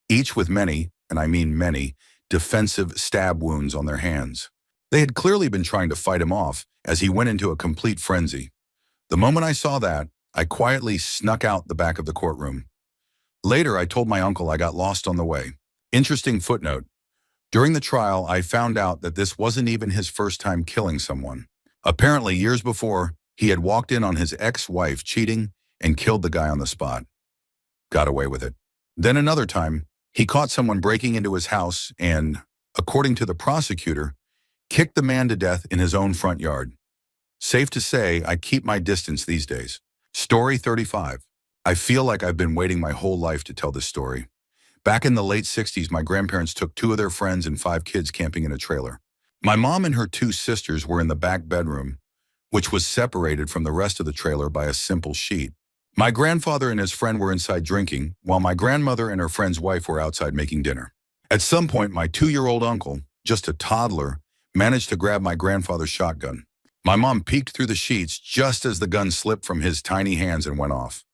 each with many, and I mean many, defensive stab wounds on their hands. They had clearly been trying to fight him off as he went into a complete frenzy. The moment I saw that, I quietly snuck out the back of the courtroom. Later, I told my uncle I got lost on the way. Interesting footnote. During the trial, I found out that this wasn't even his first time killing someone. Apparently, years before, he had walked in on his ex-wife cheating and killed the guy on the spot. Got away with it. Then another time, he caught someone breaking into his house and, according to the prosecutor, kicked the man to death in his own front yard. Safe to say, I keep my distance these days. Story 35. I feel like I've been waiting my whole life to tell this story. Back in the late 60s, my grandparents took 2 of their friends and 5 kids camping in a trailer. My mom and her 2 sisters were in the back bedroom, which was separated from the rest of the trailer by a simple sheet. My grandfather and his friend were inside drinking, while my grandmother and her friend's wife were outside making dinner. At some point, my 2-year-old uncle, just a toddler, managed to grab my grandfather's shotgun. My mom peeked through the sheets just as the gun slipped from his tiny hands and went off.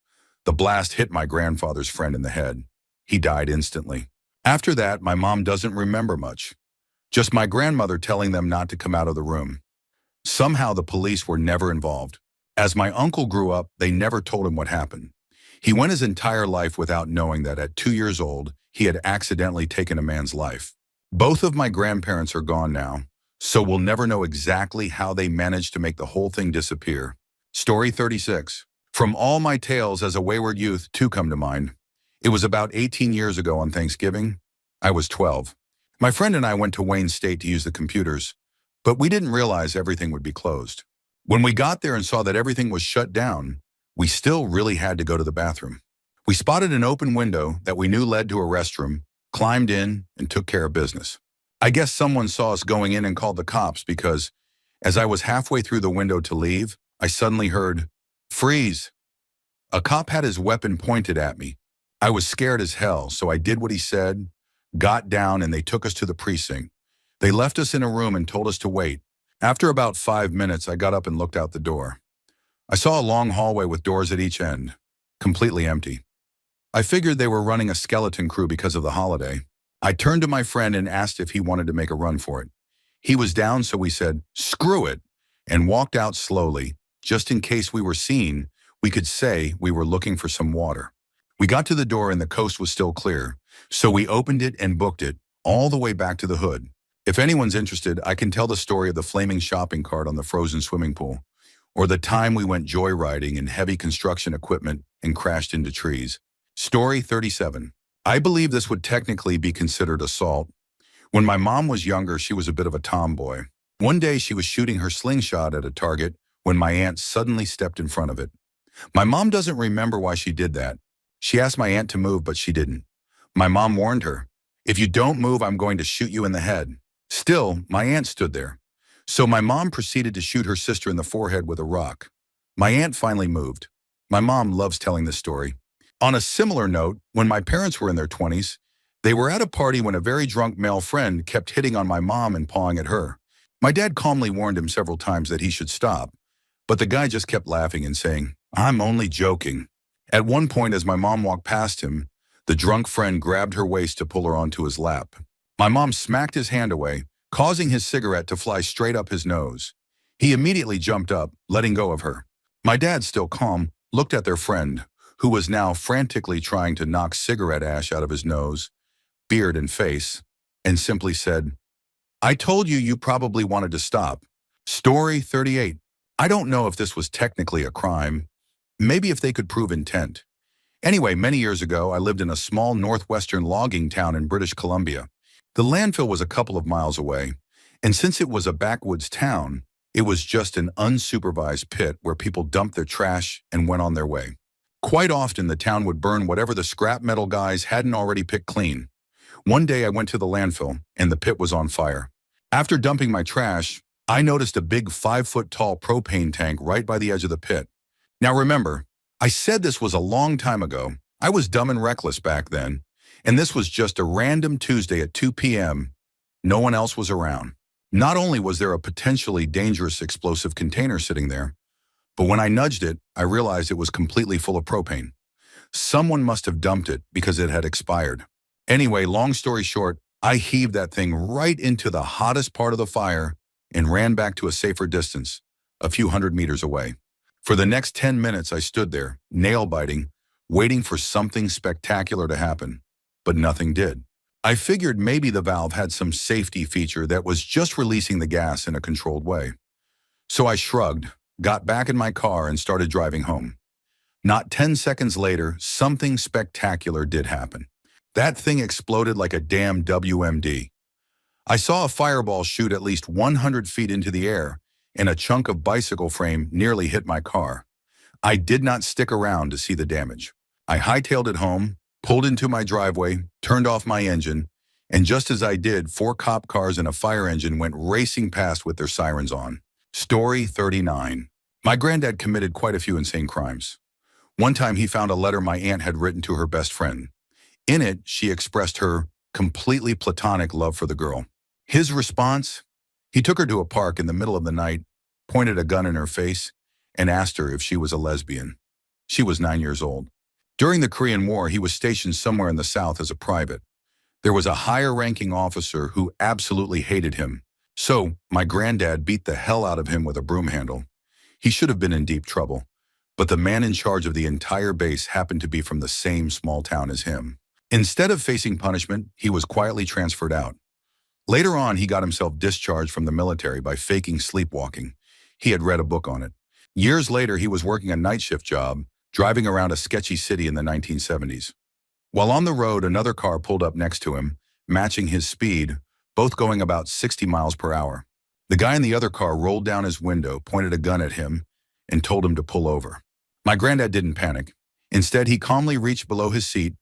The blast hit my grandfather's friend in the head. He died instantly. After that, my mom doesn't remember much. Just my grandmother telling them not to come out of the room. Somehow the police were never involved. As my uncle grew up, they never told him what happened. He went his entire life without knowing that at 2 years old, he had accidentally taken a man's life. Both of my grandparents are gone now, so we'll never know exactly how they managed to make the whole thing disappear. Story 36. From all my tales as a wayward youth, 2 come to mind. It was about 18 years ago on Thanksgiving. I was 12. My friend and I went to Wayne State to use the computers, but we didn't realize everything would be closed. When we got there and saw that everything was shut down, we still really had to go to the bathroom. We spotted an open window that we knew led to a restroom, climbed in, and took care of business. I guess someone saw us going in and called the cops because, as I was halfway through the window to leave, I suddenly heard, "Freeze!" A cop had his weapon pointed at me. I was scared as hell, so I did what he said, got down, and they took us to the precinct. They left us in a room and told us to wait. After about 5 minutes, I got up and looked out the door. I saw a long hallway with doors at each end, completely empty. I figured they were running a skeleton crew because of the holiday. I turned to my friend and asked if he wanted to make a run for it. He was down, so we said, "Screw it," and walked out slowly. Just in case we were seen, we could say we were looking for some water. We got to the door and the coast was still clear, so we opened it and booked it, all the way back to the hood. If anyone's interested, I can tell the story of the flaming shopping cart on the frozen swimming pool, or the time we went joyriding in heavy construction equipment and crashed into trees. Story 37. I believe this would technically be considered assault. When my mom was younger, she was a bit of a tomboy. One day she was shooting her slingshot at a target when my aunt suddenly stepped in front of it. My mom doesn't remember why she did that. She asked my aunt to move, but she didn't. My mom warned her, "If you don't move, I'm going to shoot you in the head." Still, my aunt stood there. So my mom proceeded to shoot her sister in the forehead with a rock. My aunt finally moved. My mom loves telling this story. On a similar note, when my parents were in their 20s, they were at a party when a very drunk male friend kept hitting on my mom and pawing at her. My dad calmly warned him several times that he should stop, but the guy just kept laughing and saying, "I'm only joking." At one point, as my mom walked past him, the drunk friend grabbed her waist to pull her onto his lap. My mom smacked his hand away, causing his cigarette to fly straight up his nose. He immediately jumped up, letting go of her. My dad, still calm, looked at their friend, who was now frantically trying to knock cigarette ash out of his nose, beard, and face, and simply said, "I told you you probably wanted to stop." Story 38. I don't know if this was technically a crime. Maybe if they could prove intent. Anyway, many years ago, I lived in a small northwestern logging town in British Columbia. The landfill was a couple of miles away, and since it was a backwoods town, it was just an unsupervised pit where people dumped their trash and went on their way. Quite often, the town would burn whatever the scrap metal guys hadn't already picked clean. One day, I went to the landfill, and the pit was on fire. After dumping my trash, I noticed a big 5-foot-tall propane tank right by the edge of the pit. Now remember, I said this was a long time ago. I was dumb and reckless back then, and this was just a random Tuesday at 2 p.m. No one else was around. Not only was there a potentially dangerous explosive container sitting there, but when I nudged it, I realized it was completely full of propane. Someone must have dumped it because it had expired. Anyway, long story short, I heaved that thing right into the hottest part of the fire and ran back to a safer distance, a few hundred meters away. For the next 10 minutes, I stood there, nail-biting, waiting for something spectacular to happen, but nothing did. I figured maybe the valve had some safety feature that was just releasing the gas in a controlled way. So I shrugged, got back in my car, and started driving home. Not 10 seconds later, something spectacular did happen. That thing exploded like a damn WMD. I saw a fireball shoot at least 100 feet into the air, and a chunk of bicycle frame nearly hit my car. I did not stick around to see the damage. I hightailed it home, pulled into my driveway, turned off my engine, and just as I did, 4 cop cars and a fire engine went racing past with their sirens on. Story 39. My granddad committed quite a few insane crimes. One time he found a letter my aunt had written to her best friend. In it, she expressed her completely platonic love for the girl. His response? He took her to a park in the middle of the night, pointed a gun in her face, and asked her if she was a lesbian. She was 9 years old. During the Korean War, he was stationed somewhere in the South as a private. There was a higher-ranking officer who absolutely hated him. So, my granddad beat the hell out of him with a broom handle. He should have been in deep trouble, but the man in charge of the entire base happened to be from the same small town as him. Instead of facing punishment, he was quietly transferred out. Later on, he got himself discharged from the military by faking sleepwalking. He had read a book on it. Years later, he was working a night shift job, driving around a sketchy city in the 1970s. While on the road, another car pulled up next to him, matching his speed, both going about 60 miles per hour. The guy in the other car rolled down his window, pointed a gun at him, and told him to pull over. My granddad didn't panic. Instead, he calmly reached below his seat,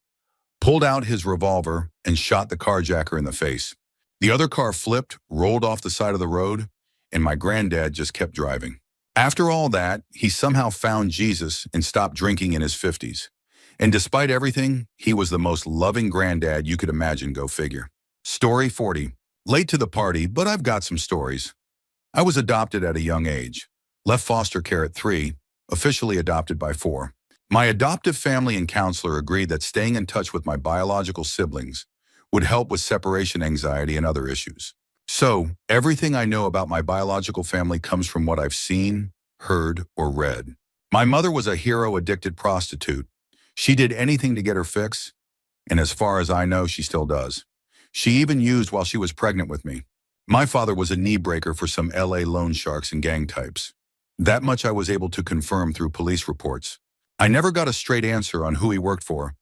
pulled out his revolver, and shot the carjacker in the face. The other car flipped, rolled off the side of the road, and my granddad just kept driving. After all that, he somehow found Jesus and stopped drinking in his 50s. And despite everything, he was the most loving granddad you could imagine, go figure. Story 40. Late to the party, but I've got some stories. I was adopted at a young age. Left foster care at 3, officially adopted by 4. My adoptive family and counselor agreed that staying in touch with my biological siblings would help with separation anxiety and other issues. So, everything I know about my biological family comes from what I've seen, heard, or read. My mother was a hero-addicted prostitute. She did anything to get her fix, and as far as I know, she still does. She even used while she was pregnant with me. My father was a knee breaker for some LA loan sharks and gang types. That much I was able to confirm through police reports. I never got a straight answer on who he worked for,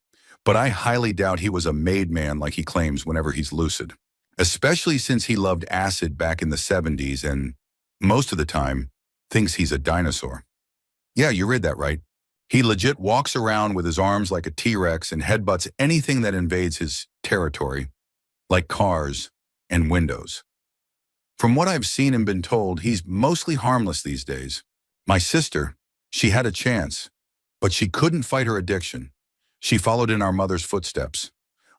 but I highly doubt he was a made man like he claims whenever he's lucid. Especially since he loved acid back in the 70s and, most of the time, thinks he's a dinosaur. Yeah, you read that right. He legit walks around with his arms like a T-Rex and headbutts anything that invades his territory, like cars and windows. From what I've seen and been told, he's mostly harmless these days. My sister, she had a chance, but she couldn't fight her addiction. She followed in our mother's footsteps.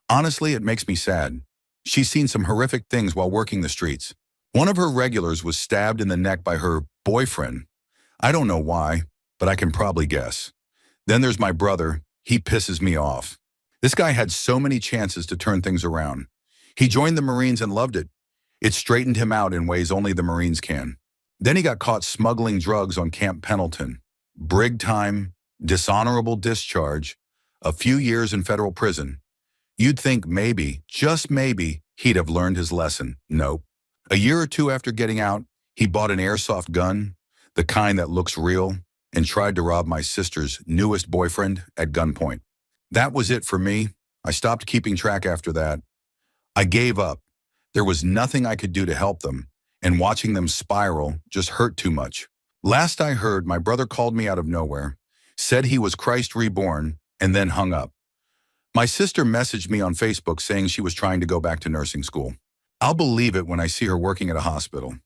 Honestly, it makes me sad. She's seen some horrific things while working the streets. One of her regulars was stabbed in the neck by her boyfriend. I don't know why, but I can probably guess. Then there's my brother. He pisses me off. This guy had so many chances to turn things around. He joined the Marines and loved it. It straightened him out in ways only the Marines can. Then he got caught smuggling drugs on Camp Pendleton. Brig time, dishonorable discharge, a few years in federal prison. You'd think maybe, just maybe, he'd have learned his lesson. Nope. A year or two after getting out, he bought an airsoft gun, the kind that looks real, and tried to rob my sister's newest boyfriend at gunpoint. That was it for me. I stopped keeping track after that. I gave up. There was nothing I could do to help them, and watching them spiral just hurt too much. Last I heard, my brother called me out of nowhere, said he was Christ reborn, and then hung up. My sister messaged me on Facebook saying she was trying to go back to nursing school. I'll believe it when I see her working at a hospital.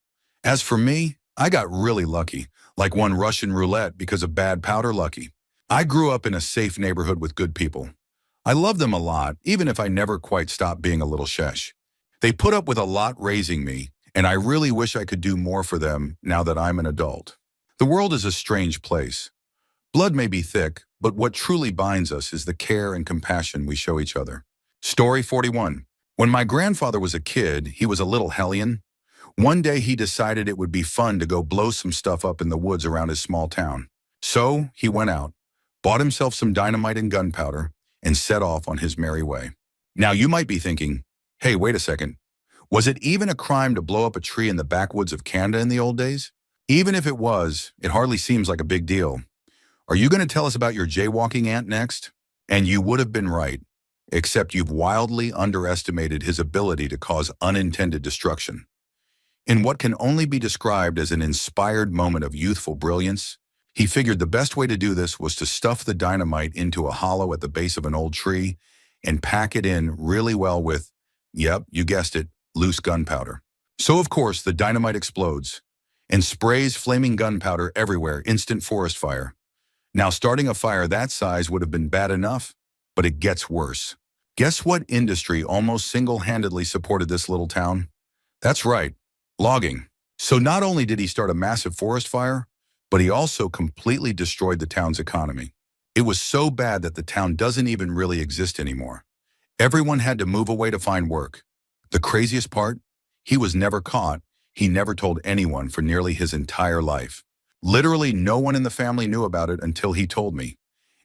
As for me, I got really lucky, like one Russian roulette because of bad powder lucky. I grew up in a safe neighborhood with good people. I love them a lot, even if I never quite stopped being a little shesh. They put up with a lot raising me, and I really wish I could do more for them now that I'm an adult. The world is a strange place. Blood may be thick, but what truly binds us is the care and compassion we show each other. Story 41. When my grandfather was a kid, he was a little hellion. One day he decided it would be fun to go blow some stuff up in the woods around his small town. So he went out, bought himself some dynamite and gunpowder, and set off on his merry way. Now you might be thinking, hey, wait a second. Was it even a crime to blow up a tree in the backwoods of Canada in the old days? Even if it was, it hardly seems like a big deal. Are you going to tell us about your jaywalking aunt next? And you would have been right, except you've wildly underestimated his ability to cause unintended destruction. In what can only be described as an inspired moment of youthful brilliance, he figured the best way to do this was to stuff the dynamite into a hollow at the base of an old tree and pack it in really well with, yep, you guessed it, loose gunpowder. So of course the dynamite explodes and sprays flaming gunpowder everywhere, instant forest fire. Now starting a fire that size would have been bad enough, but it gets worse. Guess what industry almost single-handedly supported this little town? That's right, logging. So not only did he start a massive forest fire, but he also completely destroyed the town's economy. It was so bad that the town doesn't even really exist anymore. Everyone had to move away to find work. The craziest part? He was never caught. He never told anyone for nearly his entire life. Literally no one in the family knew about it until he told me.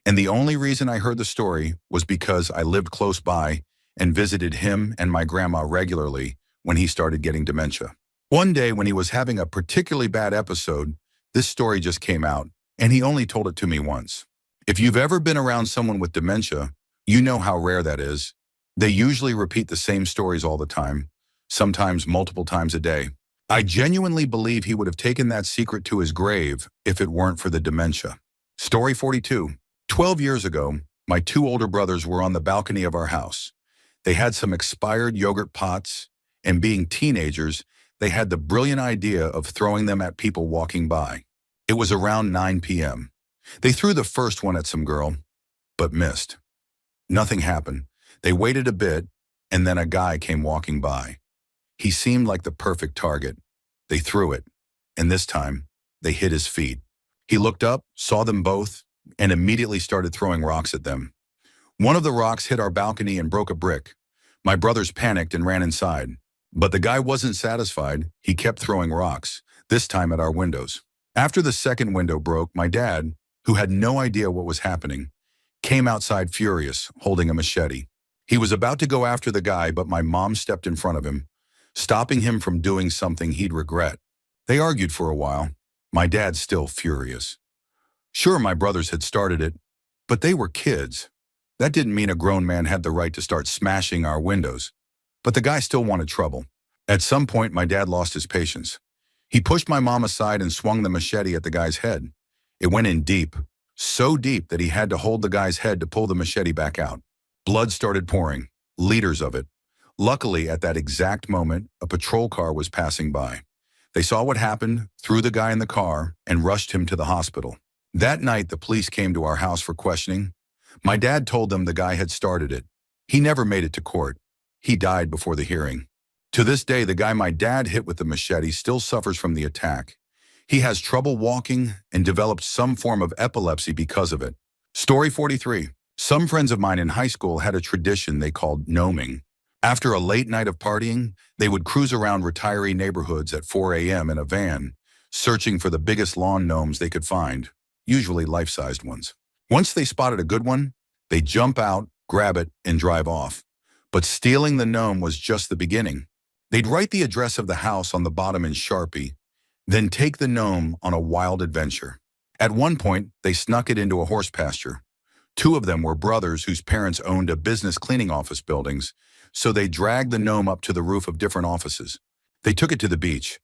And the only reason I heard the story was because I lived close by and visited him and my grandma regularly when he started getting dementia. One day when he was having a particularly bad episode, this story just came out, and he only told it to me once. If you've ever been around someone with dementia, you know how rare that is. They usually repeat the same stories all the time, sometimes multiple times a day. I genuinely believe he would have taken that secret to his grave if it weren't for the dementia. Story 42. 12 years ago, my two older brothers were on the balcony of our house. They had some expired yogurt pots, and being teenagers, they had the brilliant idea of throwing them at people walking by. It was around 9 p.m. They threw the first one at some girl, but missed. Nothing happened. They waited a bit, and then a guy came walking by. He seemed like the perfect target. They threw it, and this time, they hit his feet. He looked up, saw them both, and immediately started throwing rocks at them. One of the rocks hit our balcony and broke a brick. My brothers panicked and ran inside. But the guy wasn't satisfied. He kept throwing rocks, this time at our windows. After the second window broke, my dad, who had no idea what was happening, came outside furious, holding a machete. He was about to go after the guy, but my mom stepped in front of him, stopping him from doing something he'd regret. They argued for a while, my dad still furious. Sure, my brothers had started it, but they were kids. That didn't mean a grown man had the right to start smashing our windows. But the guy still wanted trouble. At some point, my dad lost his patience. He pushed my mom aside and swung the machete at the guy's head. It went in deep, so deep that he had to hold the guy's head to pull the machete back out. Blood started pouring, liters of it. Luckily, at that exact moment, a patrol car was passing by. They saw what happened, threw the guy in the car, and rushed him to the hospital. That night, the police came to our house for questioning. My dad told them the guy had started it. He never made it to court. He died before the hearing. To this day, the guy my dad hit with the machete still suffers from the attack. He has trouble walking and developed some form of epilepsy because of it. Story 43. Some friends of mine in high school had a tradition they called gnoming. After a late night of partying, they would cruise around retiree neighborhoods at 4 a.m. in a van, searching for the biggest lawn gnomes they could find, usually life-sized ones. Once they spotted a good one, they'd jump out, grab it, and drive off. But stealing the gnome was just the beginning. They'd write the address of the house on the bottom in Sharpie, then take the gnome on a wild adventure. At one point, they snuck it into a horse pasture. Two of them were brothers whose parents owned a business cleaning office buildings, so they dragged the gnome up to the roof of different offices. They took it to the beach.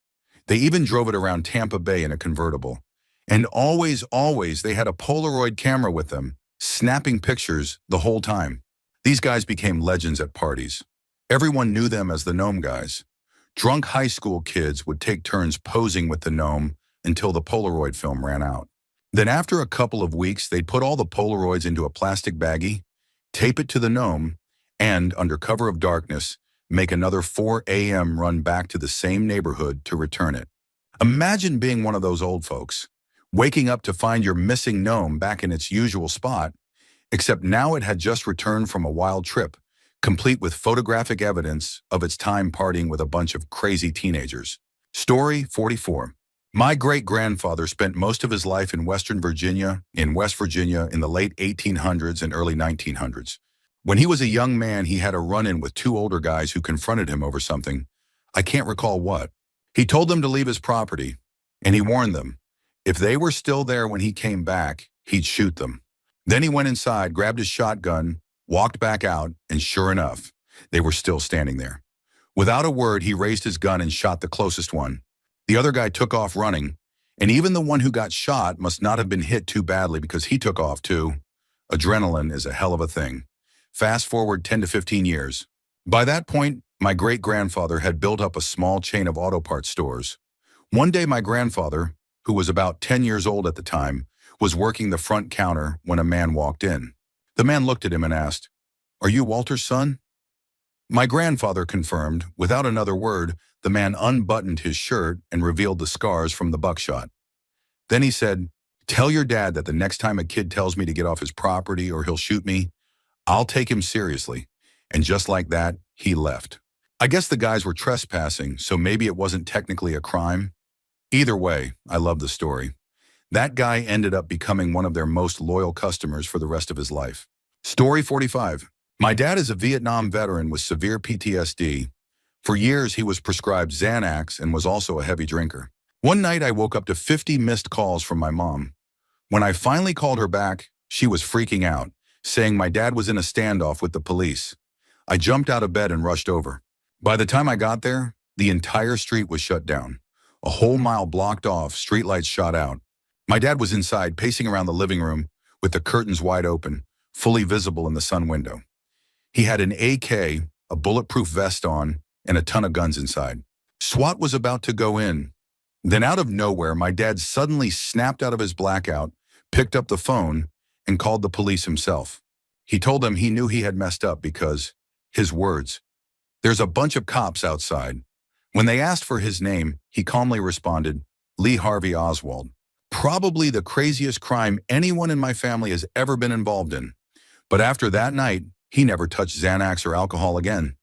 They even drove it around Tampa Bay in a convertible. And always, they had a Polaroid camera with them, snapping pictures the whole time. These guys became legends at parties. Everyone knew them as the gnome guys. Drunk high school kids would take turns posing with the gnome until the Polaroid film ran out. Then after a couple of weeks, they'd put all the Polaroids into a plastic baggie, tape it to the gnome, and, under cover of darkness, make another 4 a.m. run back to the same neighborhood to return it. Imagine being one of those old folks, waking up to find your missing gnome back in its usual spot, except now it had just returned from a wild trip, complete with photographic evidence of its time partying with a bunch of crazy teenagers. Story 44. My great-grandfather spent most of his life in West Virginia in the late 1800s and early 1900s. When he was a young man, he had a run-in with two older guys who confronted him over something. I can't recall what. He told them to leave his property, and he warned them, if they were still there when he came back, he'd shoot them. Then he went inside, grabbed his shotgun, walked back out, and sure enough, they were still standing there. Without a word, he raised his gun and shot the closest one. The other guy took off running, and even the one who got shot must not have been hit too badly because he took off too. Adrenaline is a hell of a thing. Fast forward 10 to 15 years. By that point, my great-grandfather had built up a small chain of auto parts stores. One day my grandfather, who was about 10 years old at the time, was working the front counter when a man walked in. The man looked at him and asked, "Are you Walter's son?" My grandfather confirmed. Without another word, the man unbuttoned his shirt and revealed the scars from the buckshot. Then he said, "Tell your dad that the next time a kid tells me to get off his property or he'll shoot me, I'll take him seriously." And just like that, he left. I guess the guys were trespassing, so maybe it wasn't technically a crime. Either way, I love the story. That guy ended up becoming one of their most loyal customers for the rest of his life. Story 45. My dad is a Vietnam veteran with severe PTSD. For years, he was prescribed Xanax and was also a heavy drinker. One night, I woke up to 50 missed calls from my mom. When I finally called her back, she was freaking out, saying my dad was in a standoff with the police. I jumped out of bed and rushed over. By the time I got there, the entire street was shut down. A whole mile blocked off, streetlights shot out. My dad was inside, pacing around the living room with the curtains wide open, fully visible in the sun window. He had an AK, a bulletproof vest on, and a ton of guns inside. SWAT was about to go in. Then out of nowhere, my dad suddenly snapped out of his blackout, picked up the phone, and called the police himself. He told them he knew he had messed up because, his words, "There's a bunch of cops outside." When they asked for his name, he calmly responded, "Lee Harvey Oswald." Probably the craziest crime anyone in my family has ever been involved in. But after that night, he never touched Xanax or alcohol again.